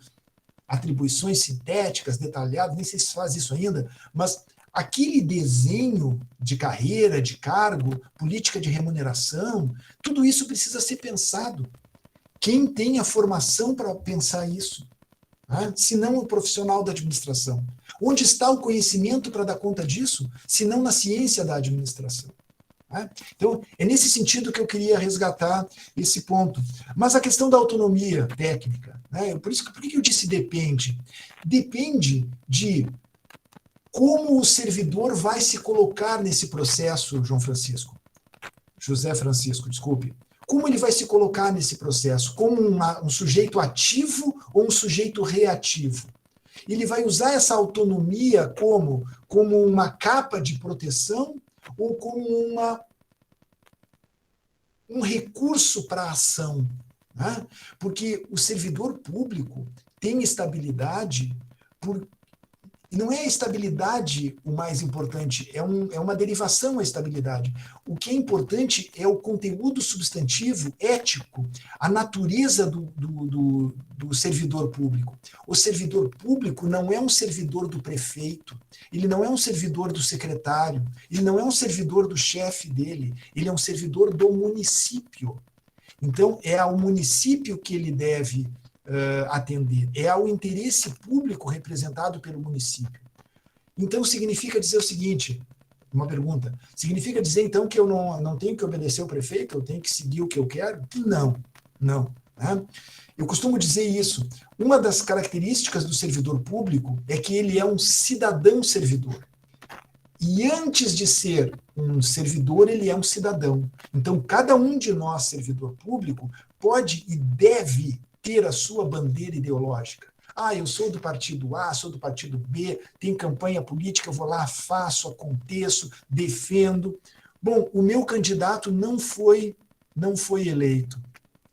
atribuições sintéticas, detalhadas, nem sei se faz isso ainda, mas aquele desenho de carreira, de cargo, política de remuneração, tudo isso precisa ser pensado. Quem tem a formação para pensar isso? Né? Se não o profissional da administração. Onde está o conhecimento para dar conta disso, se não na ciência da administração? Né? Então, é nesse sentido que eu queria resgatar esse ponto. Mas a questão da autonomia técnica, né? Por que eu disse depende? Depende de como o servidor vai se colocar nesse processo, José Francisco, desculpe. Como ele vai se colocar nesse processo? Como um sujeito ativo ou um sujeito reativo? Ele vai usar essa autonomia como uma capa de proteção ou como um recurso para a ação? Né? Porque o servidor público tem estabilidade e não é a estabilidade o mais importante, é uma derivação à estabilidade. O que é importante é o conteúdo substantivo, ético, a natureza do servidor público. O servidor público não é um servidor do prefeito, ele não é um servidor do secretário, ele não é um servidor do chefe dele, ele é um servidor do município. Então, é ao município que ele deve atender, é ao interesse público representado pelo município. Então, significa dizer o seguinte, uma pergunta, significa dizer, então, que eu não tenho que obedecer ao prefeito, eu tenho que seguir o que eu quero? Não. Né? Eu costumo dizer isso, uma das características do servidor público é que ele é um cidadão servidor. E antes de ser um servidor, ele é um cidadão. Então, cada um de nós, servidor público, pode e deve ter a sua bandeira ideológica. Ah, eu sou do partido A, sou do partido B, tem campanha política, eu vou lá, faço, aconteço, defendo. Bom, o meu candidato não foi eleito.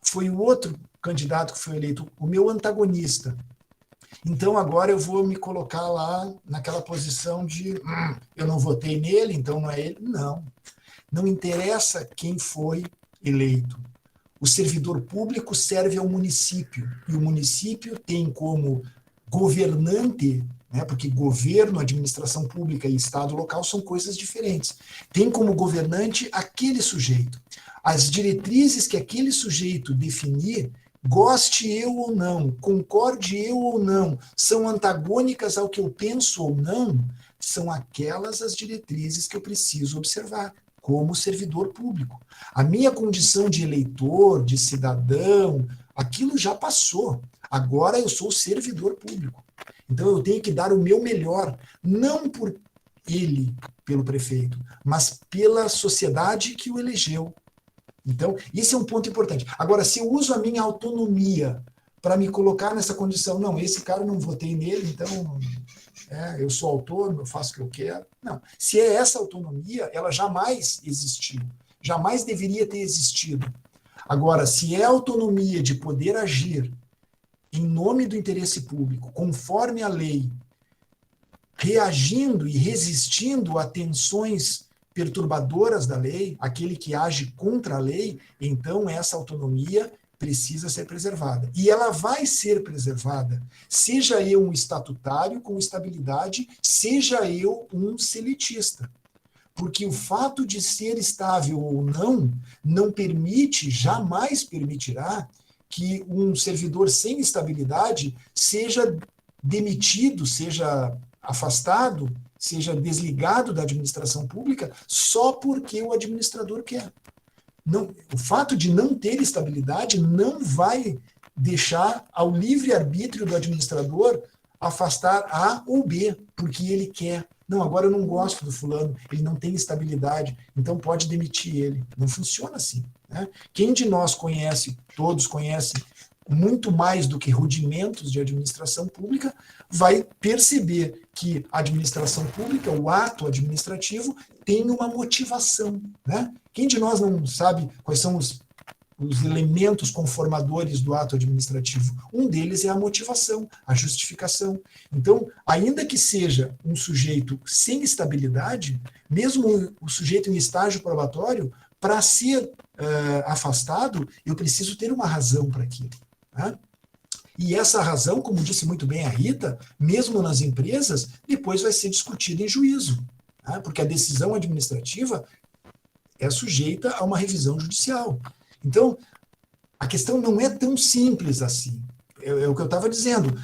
Foi o outro candidato que foi eleito, o meu antagonista. Então, agora eu vou me colocar lá naquela posição de eu não votei nele, então não é ele. Não. Não interessa quem foi eleito. O servidor público serve ao município, e o município tem como governante, né, porque governo, administração pública e Estado local são coisas diferentes. Tem como governante aquele sujeito. As diretrizes que aquele sujeito definir, goste eu ou não, concorde eu ou não, são antagônicas ao que eu penso ou não, são aquelas as diretrizes que eu preciso observar como servidor público. A minha condição de eleitor, de cidadão, aquilo já passou. Agora eu sou servidor público. Então eu tenho que dar o meu melhor, não por ele, pelo prefeito, mas pela sociedade que o elegeu. Então, esse é um ponto importante. Agora, se eu uso a minha autonomia para me colocar nessa condição, não, esse cara eu não votei nele, então eu sou autônomo, eu faço o que eu quero. Não. Se é essa autonomia, ela jamais existiu. Jamais deveria ter existido. Agora, se é a autonomia de poder agir em nome do interesse público, conforme a lei, reagindo e resistindo a tensões perturbadoras da lei, aquele que age contra a lei, então essa autonomia precisa ser preservada. E ela vai ser preservada, seja eu um estatutário com estabilidade, seja eu um selitista. Porque o fato de ser estável ou não permite, jamais permitirá, que um servidor sem estabilidade seja demitido, seja afastado, seja desligado da administração pública só porque o administrador quer. Não, o fato de não ter estabilidade não vai deixar ao livre-arbítrio do administrador afastar A ou B, porque ele quer. Não, agora eu não gosto do fulano, ele não tem estabilidade, então pode demitir ele. Não funciona assim. Né? Quem de nós conhece, todos conhecem, muito mais do que rudimentos de administração pública, vai perceber que a administração pública, o ato administrativo, tem uma motivação. Né? Quem de nós não sabe quais são os elementos conformadores do ato administrativo? Um deles é a motivação, a justificação. Então, ainda que seja um sujeito sem estabilidade, mesmo o sujeito em estágio probatório, para ser afastado, eu preciso ter uma razão para aquilo. Né? E essa razão, como disse muito bem a Rita, mesmo nas empresas, depois vai ser discutida em juízo, né? Porque a decisão administrativa é sujeita a uma revisão judicial. Então, a questão não é tão simples assim. É o que eu estava dizendo.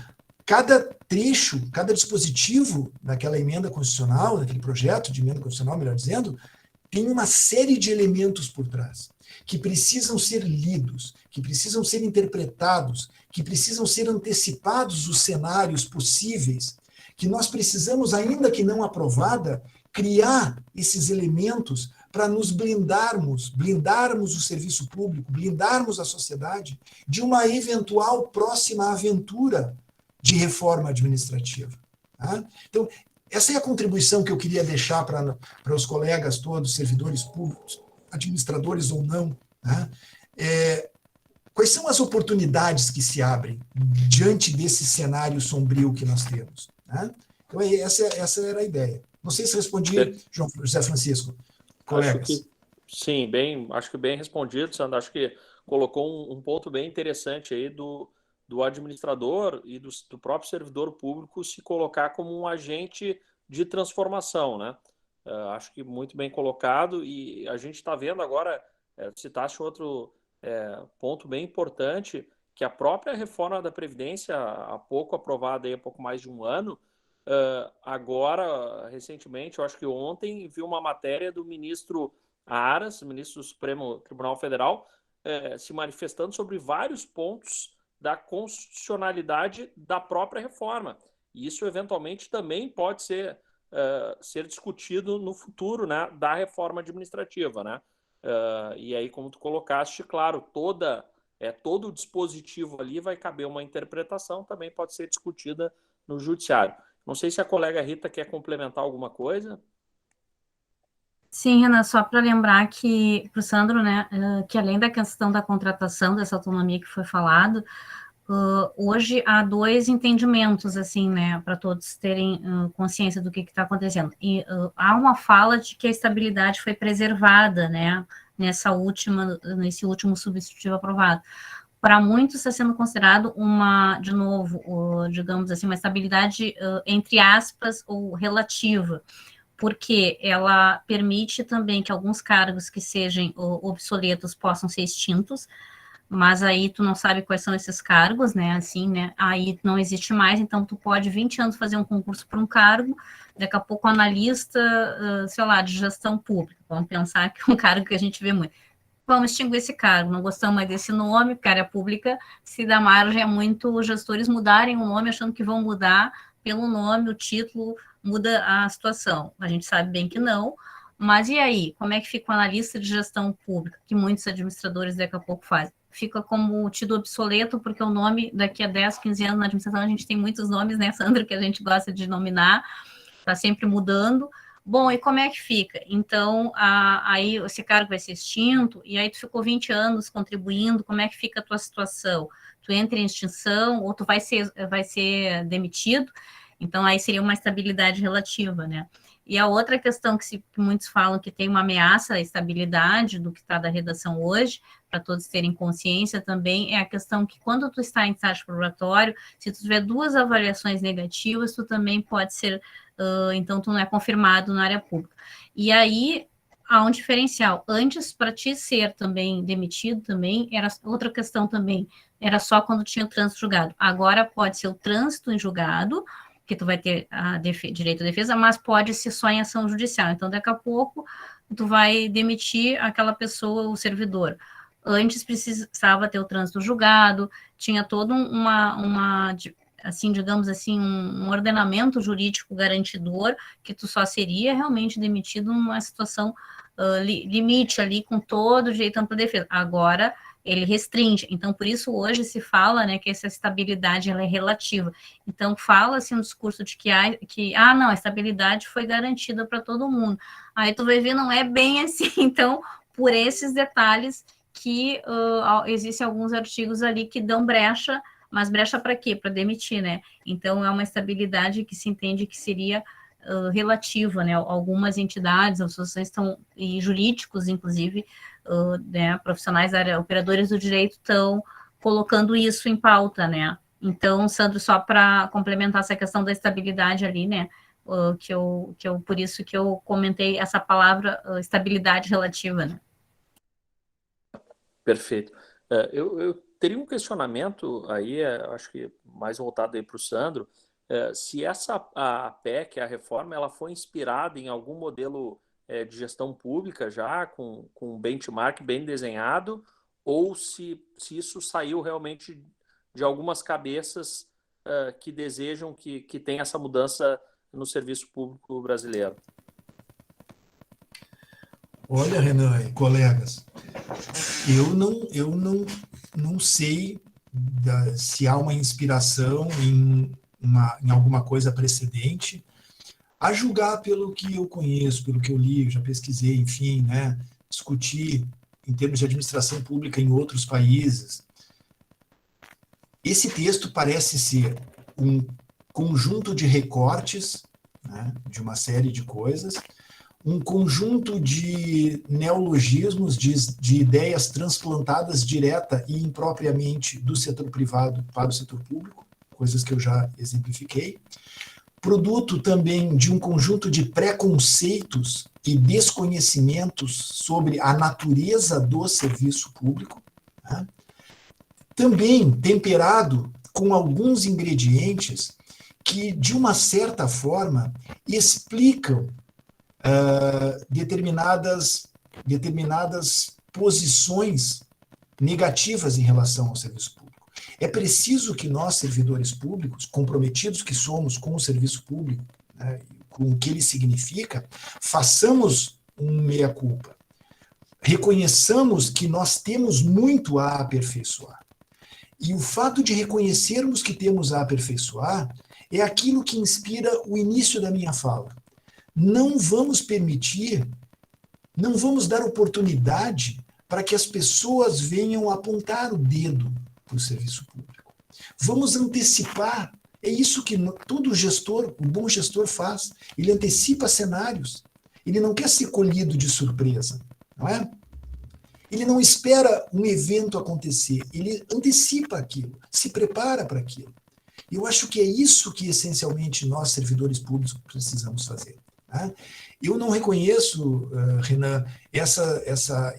Cada trecho, cada dispositivo daquela emenda constitucional, daquele projeto de emenda constitucional, melhor dizendo, tem uma série de elementos por trás, que precisam ser lidos, que precisam ser interpretados, que precisam ser antecipados os cenários possíveis, que nós precisamos, ainda que não aprovada, criar esses elementos para nos blindarmos o serviço público, blindarmos a sociedade de uma eventual próxima aventura de reforma administrativa. Tá? Então, essa é a contribuição que eu queria deixar para os colegas todos, servidores públicos, administradores ou não. Né? Quais são as oportunidades que se abrem diante desse cenário sombrio que nós temos? Né? Então, essa era a ideia. Não sei se respondi, José Francisco, colegas. Acho que bem respondido, Sandro. Acho que colocou um ponto bem interessante aí do administrador e do próprio servidor público se colocar como um agente de transformação, né? Acho que muito bem colocado, e a gente está vendo agora, citaste outro ponto bem importante, que a própria reforma da Previdência, há pouco aprovada, aí, há pouco mais de um ano, agora, recentemente, eu acho que ontem, vi uma matéria do ministro Aras, ministro do Supremo Tribunal Federal, se manifestando sobre vários pontos da constitucionalidade da própria reforma. E isso, eventualmente, também pode ser ser discutido no futuro, né, da reforma administrativa, né? E aí, como tu colocaste, claro, todo o dispositivo ali vai caber uma interpretação, também pode ser discutida no judiciário. Não sei se a colega Rita quer complementar alguma coisa. Sim, Renan, só para lembrar que, para o Sandro, né, que além da questão da contratação, dessa autonomia que foi falado, hoje há dois entendimentos, assim, né, para todos terem consciência do que está acontecendo. E há uma fala de que a estabilidade foi preservada, né, nesse último substitutivo aprovado. Para muitos está sendo considerado de novo, digamos assim, uma estabilidade, entre aspas, ou relativa, porque ela permite também que alguns cargos que sejam obsoletos possam ser extintos, mas aí tu não sabe quais são esses cargos, né, assim, né, aí não existe mais, então tu pode 20 anos fazer um concurso para um cargo, daqui a pouco analista, sei lá, de gestão pública, vamos pensar que é um cargo que a gente vê muito, vamos extinguir esse cargo, não gostamos mais desse nome, porque a área pública se dá margem a muito os gestores mudarem o nome, achando que vão mudar pelo nome, o título, muda a situação. A gente sabe bem que não, mas e aí? Como é que fica o analista de gestão pública, que muitos administradores daqui a pouco fazem? Fica como tido obsoleto, porque o nome, daqui a 10, 15 anos na administração, a gente tem muitos nomes, né, Sandra, que a gente gosta de nominar, está sempre mudando. Bom, e como é que fica? Então, aí esse cargo vai ser extinto, e aí tu ficou 20 anos contribuindo, como é que fica a tua situação? Tu entra em extinção, ou tu vai ser demitido? Então, aí seria uma estabilidade relativa, né? E a outra questão que muitos falam que tem uma ameaça à estabilidade do que está da redação hoje, para todos terem consciência também, é a questão que quando tu está em estágio probatório, se tu tiver 2 avaliações negativas, tu também pode ser, então tu não é confirmado na área pública. E aí, há um diferencial. Antes, para ti ser também demitido, também, era outra questão também, era só quando tinha o trânsito julgado. Agora pode ser o trânsito em julgado, que tu vai ter direito à defesa, mas pode ser só em ação judicial. Então, daqui a pouco, tu vai demitir aquela pessoa, o servidor. Antes precisava ter o trânsito julgado, tinha todo assim, digamos assim, um ordenamento jurídico garantidor, que tu só seria realmente demitido numa situação limite ali, com todo o direito à ampla defesa. Agora, ele restringe. Então, por isso, hoje se fala, né, que essa estabilidade ela é relativa. Então, fala-se um discurso de que não, a estabilidade foi garantida para todo mundo. Aí tu vai ver, não é bem assim. Então, por esses detalhes que existem alguns artigos ali que dão brecha, mas brecha para quê? Para demitir, né? Então, é uma estabilidade que se entende que seria relativa, né? Algumas entidades, associações e jurídicos, inclusive, né, profissionais da área, operadores do direito, estão colocando isso em pauta, né? Então, Sandro, só para complementar essa questão da estabilidade ali, né? Por isso que eu comentei essa palavra estabilidade relativa, né? Perfeito. Eu teria um questionamento aí, acho que mais voltado aí para o Sandro, se a PEC, a reforma, ela foi inspirada em algum modelo de gestão pública já, com um benchmark bem desenhado, ou se isso saiu realmente de algumas cabeças que desejam que tenha essa mudança no serviço público brasileiro. Olha, Renan e colegas, eu não sei se há uma inspiração em alguma coisa precedente, a julgar pelo que eu conheço, pelo que eu li, já pesquisei, enfim, né, discuti em termos de administração pública em outros países. Esse texto parece ser um conjunto de recortes, né, de uma série de coisas, um conjunto de neologismos, de ideias transplantadas direta e impropriamente do setor privado para o setor público, coisas que eu já exemplifiquei, produto também de um conjunto de preconceitos e desconhecimentos sobre a natureza do serviço público, né? Também temperado com alguns ingredientes que, de uma certa forma, explicam determinadas posições negativas em relação ao serviço público. É preciso que nós, servidores públicos, comprometidos que somos com o serviço público, né, com o que ele significa, façamos um meia-culpa. Reconheçamos que nós temos muito a aperfeiçoar. E o fato de reconhecermos que temos a aperfeiçoar é aquilo que inspira o início da minha fala. Não vamos permitir, não vamos dar oportunidade para que as pessoas venham apontar o dedo para o serviço público. Vamos antecipar. É isso que todo gestor, o bom gestor faz. Ele antecipa cenários. Ele não quer ser colhido de surpresa, não é? Ele não espera um evento acontecer, ele antecipa aquilo, se prepara para aquilo. Eu acho que é isso que, essencialmente, nós, servidores públicos, precisamos fazer. Tá? Eu não reconheço, Renan,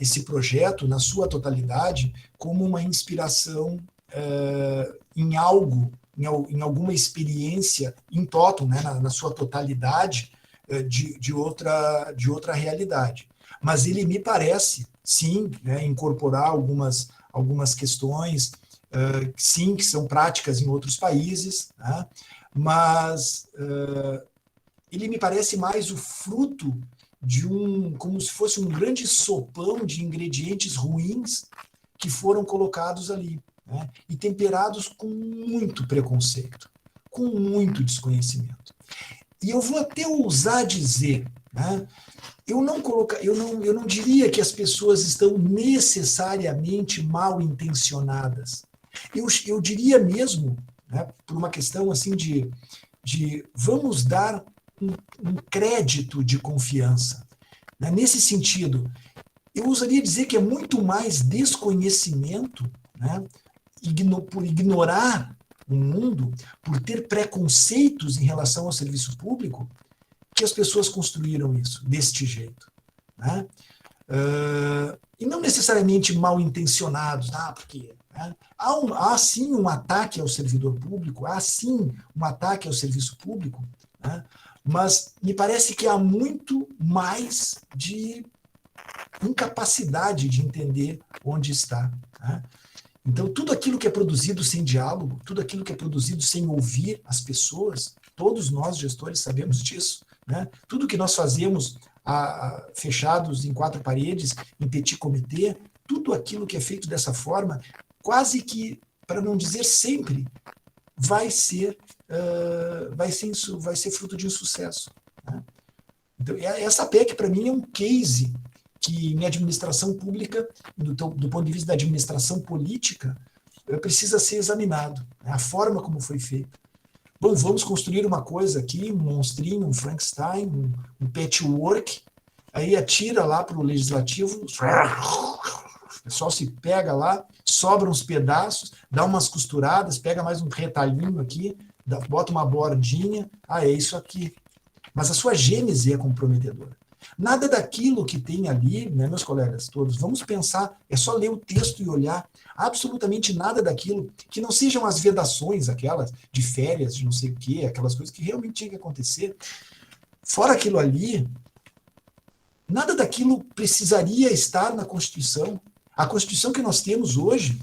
esse projeto, na sua totalidade, como uma inspiração em algo, em alguma experiência in toto, né, na sua totalidade, de outra realidade. Mas ele me parece, sim, né, incorporar algumas questões, sim, que são práticas em outros países, né, mas ele me parece mais o fruto de como se fosse um grande sopão de ingredientes ruins que foram colocados ali, né, e temperados com muito preconceito, com muito desconhecimento. E eu vou até ousar dizer, né, eu não diria que as pessoas estão necessariamente mal intencionadas. Eu diria mesmo, né, por uma questão assim de vamos dar um crédito de confiança. Né? Nesse sentido, eu ousaria dizer que é muito mais desconhecimento, né, por ignorar o mundo, por ter preconceitos em relação ao serviço público, que as pessoas construíram isso deste jeito. Né? E não necessariamente mal intencionados, porque né? Há sim um ataque ao servidor público, há sim um ataque ao serviço público, né? Mas me parece que há muito mais de incapacidade de entender onde está. Né? Então, tudo aquilo que é produzido sem diálogo, tudo aquilo que é produzido sem ouvir as pessoas, todos nós, gestores, sabemos disso. Né? Tudo que nós fazemos fechados em quatro paredes, em petit comitê, tudo aquilo que é feito dessa forma, quase que, para não dizer sempre, vai ser fruto de insucesso. Né? Então, essa PEC, para mim, é um case que, em administração pública, do ponto de vista da administração política, precisa ser examinado. Né? A forma como foi feito. Bom, vamos construir uma coisa aqui, um monstrinho, um Frankenstein, um patchwork, aí atira lá para o legislativo, o pessoal se pega lá, sobra uns pedaços, dá umas costuradas, pega mais um retalhinho aqui, bota uma bordinha, é isso aqui. Mas a sua gênese é comprometedora. Nada daquilo que tem ali, né, meus colegas todos, vamos pensar, é só ler o texto e olhar, absolutamente nada daquilo, que não sejam as vedações, aquelas de férias, de não sei o quê, aquelas coisas que realmente tinham que acontecer. Fora aquilo ali, nada daquilo precisaria estar na Constituição. A Constituição que nós temos hoje,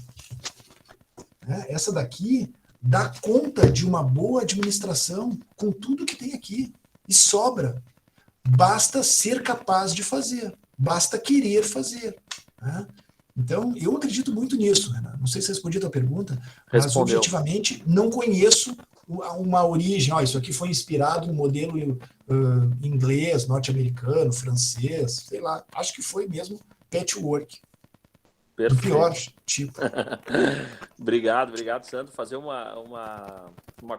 né, essa daqui, dá conta de uma boa administração com tudo que tem aqui. E sobra. Basta ser capaz de fazer. Basta querer fazer. Né? Então, eu acredito muito nisso, Renan. Não sei se respondi a tua pergunta, mas objetivamente não conheço uma origem. Isso aqui foi inspirado no modelo inglês, norte-americano, francês, sei lá. Acho que foi mesmo patchwork. Perfeito. Do pior tipo. Obrigado, Sandro. Fazer uma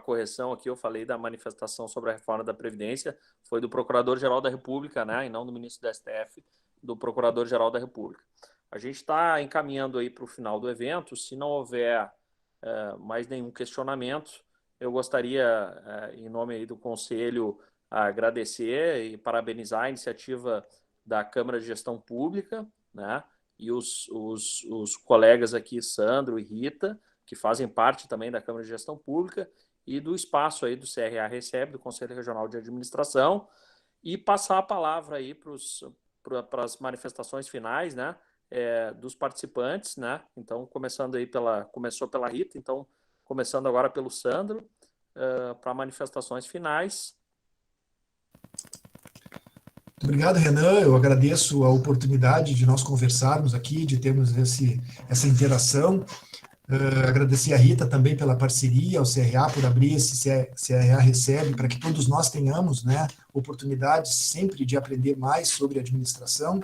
correção aqui, eu falei da manifestação sobre a reforma da Previdência, foi do Procurador-Geral da República, né, e não do ministro da STF, do Procurador-Geral da República. A gente está encaminhando aí para o final do evento. Se não houver mais nenhum questionamento, eu gostaria, em nome aí do Conselho, agradecer e parabenizar a iniciativa da Câmara de Gestão Pública, né, e os colegas aqui, Sandro e Rita, que fazem parte também da Câmara de Gestão Pública, e do espaço aí do CRA Recebe, do Conselho Regional de Administração, e passar a palavra aí para as manifestações finais, né, dos participantes, né? Então, começou pela Rita, então, começando agora pelo Sandro, para manifestações finais. Muito obrigado, Renan. Eu agradeço a oportunidade de nós conversarmos aqui, de termos essa interação. Agradecer a Rita também pela parceria, ao CRA por abrir esse CRA Recebe, para que todos nós tenhamos, né, oportunidades sempre de aprender mais sobre administração.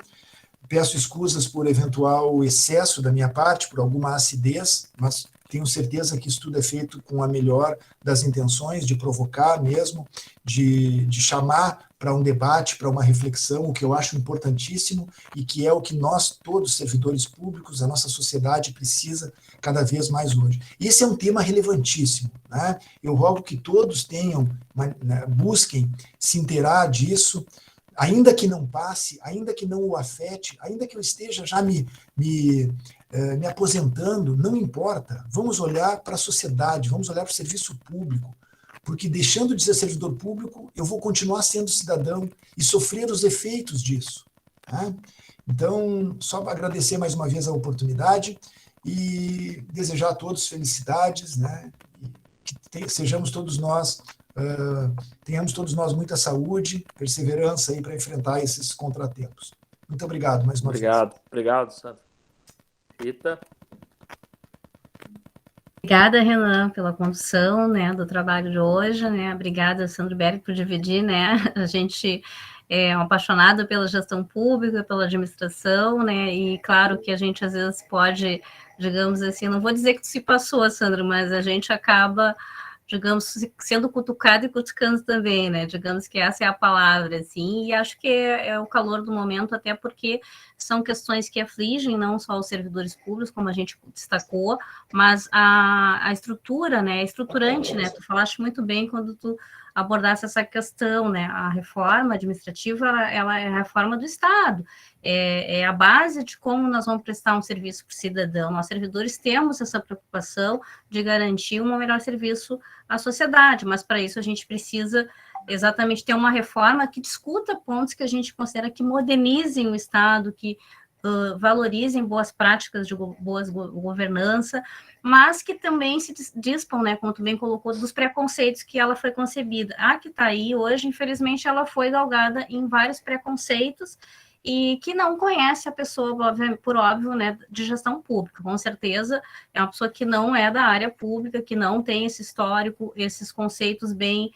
Peço escusas por eventual excesso da minha parte, por alguma acidez, mas tenho certeza que isso tudo é feito com a melhor das intenções, de provocar mesmo, de chamar para um debate, para uma reflexão, o que eu acho importantíssimo e que é o que nós, todos servidores públicos, a nossa sociedade precisa cada vez mais hoje. Esse é um tema relevantíssimo, né? Eu rogo que todos tenham, busquem se inteirar disso, ainda que não passe, ainda que não o afete, ainda que eu esteja já me aposentando, não importa. Vamos olhar para a sociedade, vamos olhar para o serviço público, porque deixando de ser servidor público, eu vou continuar sendo cidadão e sofrer os efeitos disso. Tá? Então, só agradecer mais uma vez a oportunidade e desejar a todos felicidades, né? Que sejamos todos nós, tenhamos todos nós muita saúde, perseverança aí para enfrentar esses contratempos. Muito obrigado mais uma vez. Obrigado, Sandro. Rita? Obrigada, Renan, pela condução, né, do trabalho de hoje, né, obrigada, Sandro Berg, por dividir, né, a gente é um apaixonado pela gestão pública, pela administração, né, e claro que a gente às vezes pode, digamos assim, não vou dizer que se passou, Sandro, mas a gente acaba, digamos, sendo cutucado e cutucando também, né, digamos que essa é a palavra, assim, e acho que é o calor do momento, até porque são questões que afligem não só os servidores públicos, como a gente destacou, mas a estrutura, né, estruturante, né, tu falaste muito bem quando tu abordasse essa questão, né, a reforma administrativa, ela é a reforma do Estado, é a base de como nós vamos prestar um serviço para o cidadão. Nós, servidores, temos essa preocupação de garantir um melhor serviço à sociedade, mas para isso a gente precisa exatamente ter uma reforma que discuta pontos que a gente considera que modernizem o Estado, que valorizem boas práticas de boas governança, mas que também se dispam, né, como tu bem colocou, dos preconceitos que ela foi concebida. A que está aí hoje, infelizmente, ela foi galgada em vários preconceitos e que não conhece a pessoa, por óbvio, né, de gestão pública. Com certeza, é uma pessoa que não é da área pública, que não tem esse histórico, esses conceitos bem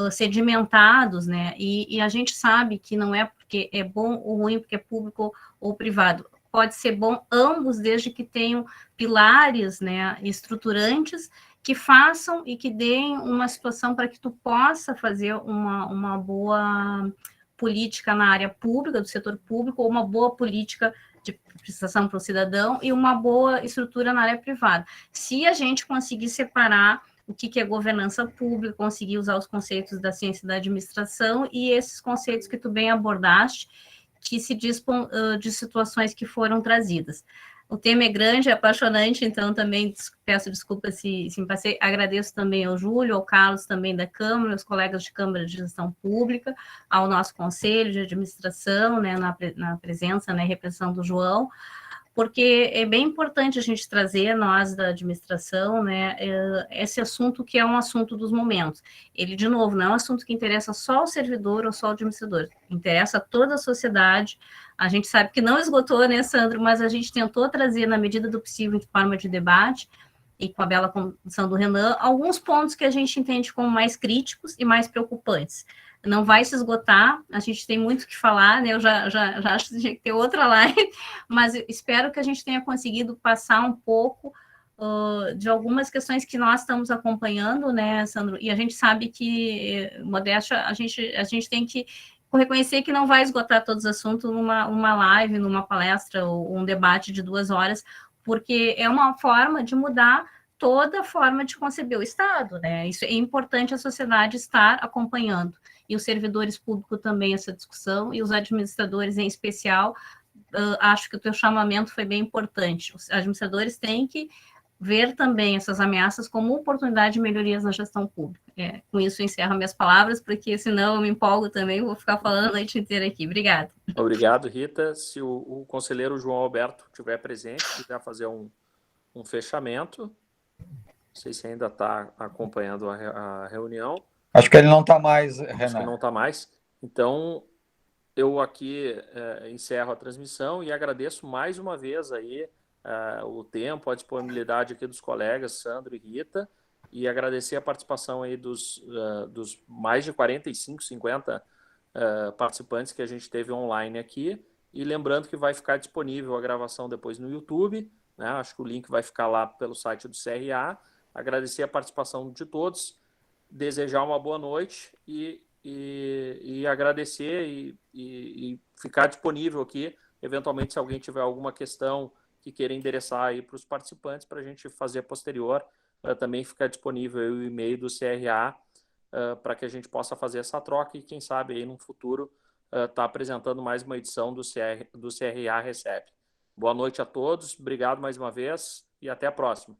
sedimentados, né, e a gente sabe que não é porque é bom ou ruim, porque é público ou privado, pode ser bom ambos, desde que tenham pilares, né, estruturantes, que façam e que deem uma situação para que tu possa fazer uma boa política na área pública, do setor público, ou uma boa política de prestação para o cidadão e uma boa estrutura na área privada. Se a gente conseguir separar o que é governança pública, conseguir usar os conceitos da ciência da administração e esses conceitos que tu bem abordaste, que se dispõem de situações que foram trazidas. O tema é grande, é apaixonante, então também peço desculpas se me passei. Agradeço também ao Júlio, ao Carlos também da Câmara, aos colegas de Câmara de Gestão Pública, ao nosso Conselho de Administração, né, na presença, né, repressão do João, porque é bem importante a gente trazer, nós da administração, né, esse assunto que é um assunto dos momentos. Ele, de novo, não é um assunto que interessa só ao servidor ou só ao administrador, interessa a toda a sociedade. A gente sabe que não esgotou, né, Sandro, mas a gente tentou trazer, na medida do possível, de forma de debate, e com a bela condução do Renan, alguns pontos que a gente entende como mais críticos e mais preocupantes. Não vai se esgotar, a gente tem muito o que falar, né? Eu já acho que tinha que ter outra live, mas espero que a gente tenha conseguido passar um pouco de algumas questões que nós estamos acompanhando, né, Sandro? E a gente sabe que, modéstia, a gente tem que reconhecer que não vai esgotar todos os assuntos numa live, numa palestra ou um debate de 2 horas, porque é uma forma de mudar toda a forma de conceber o Estado, né? Isso é importante a sociedade estar acompanhando. E os servidores públicos também essa discussão, e os administradores em especial, acho que o teu chamamento foi bem importante. Os administradores têm que ver também essas ameaças como oportunidade de melhorias na gestão pública. Com isso eu encerro minhas palavras, porque senão eu me empolgo também, vou ficar falando a noite inteira aqui. Obrigada. Obrigado, Rita. Se o conselheiro João Alberto estiver presente, quiser fazer um fechamento, não sei se ainda está acompanhando a reunião. Acho que ele não está mais, Renan. Acho que não está mais. Então, eu aqui encerro a transmissão e agradeço mais uma vez aí o tempo, a disponibilidade aqui dos colegas Sandro e Rita, e agradecer a participação aí dos mais de 45, 50 participantes que a gente teve online aqui, e lembrando que vai ficar disponível a gravação depois no YouTube, né? Acho que o link vai ficar lá pelo site do CRA. Agradecer a participação de todos, desejar uma boa noite e agradecer e ficar disponível aqui, eventualmente, se alguém tiver alguma questão que queira endereçar aí para os participantes, para a gente fazer posterior, também ficar disponível aí o e-mail do CRA, para que a gente possa fazer essa troca e, quem sabe, aí no futuro, tá apresentando mais uma edição do CRA Recebe. Boa noite a todos, obrigado mais uma vez e até a próxima.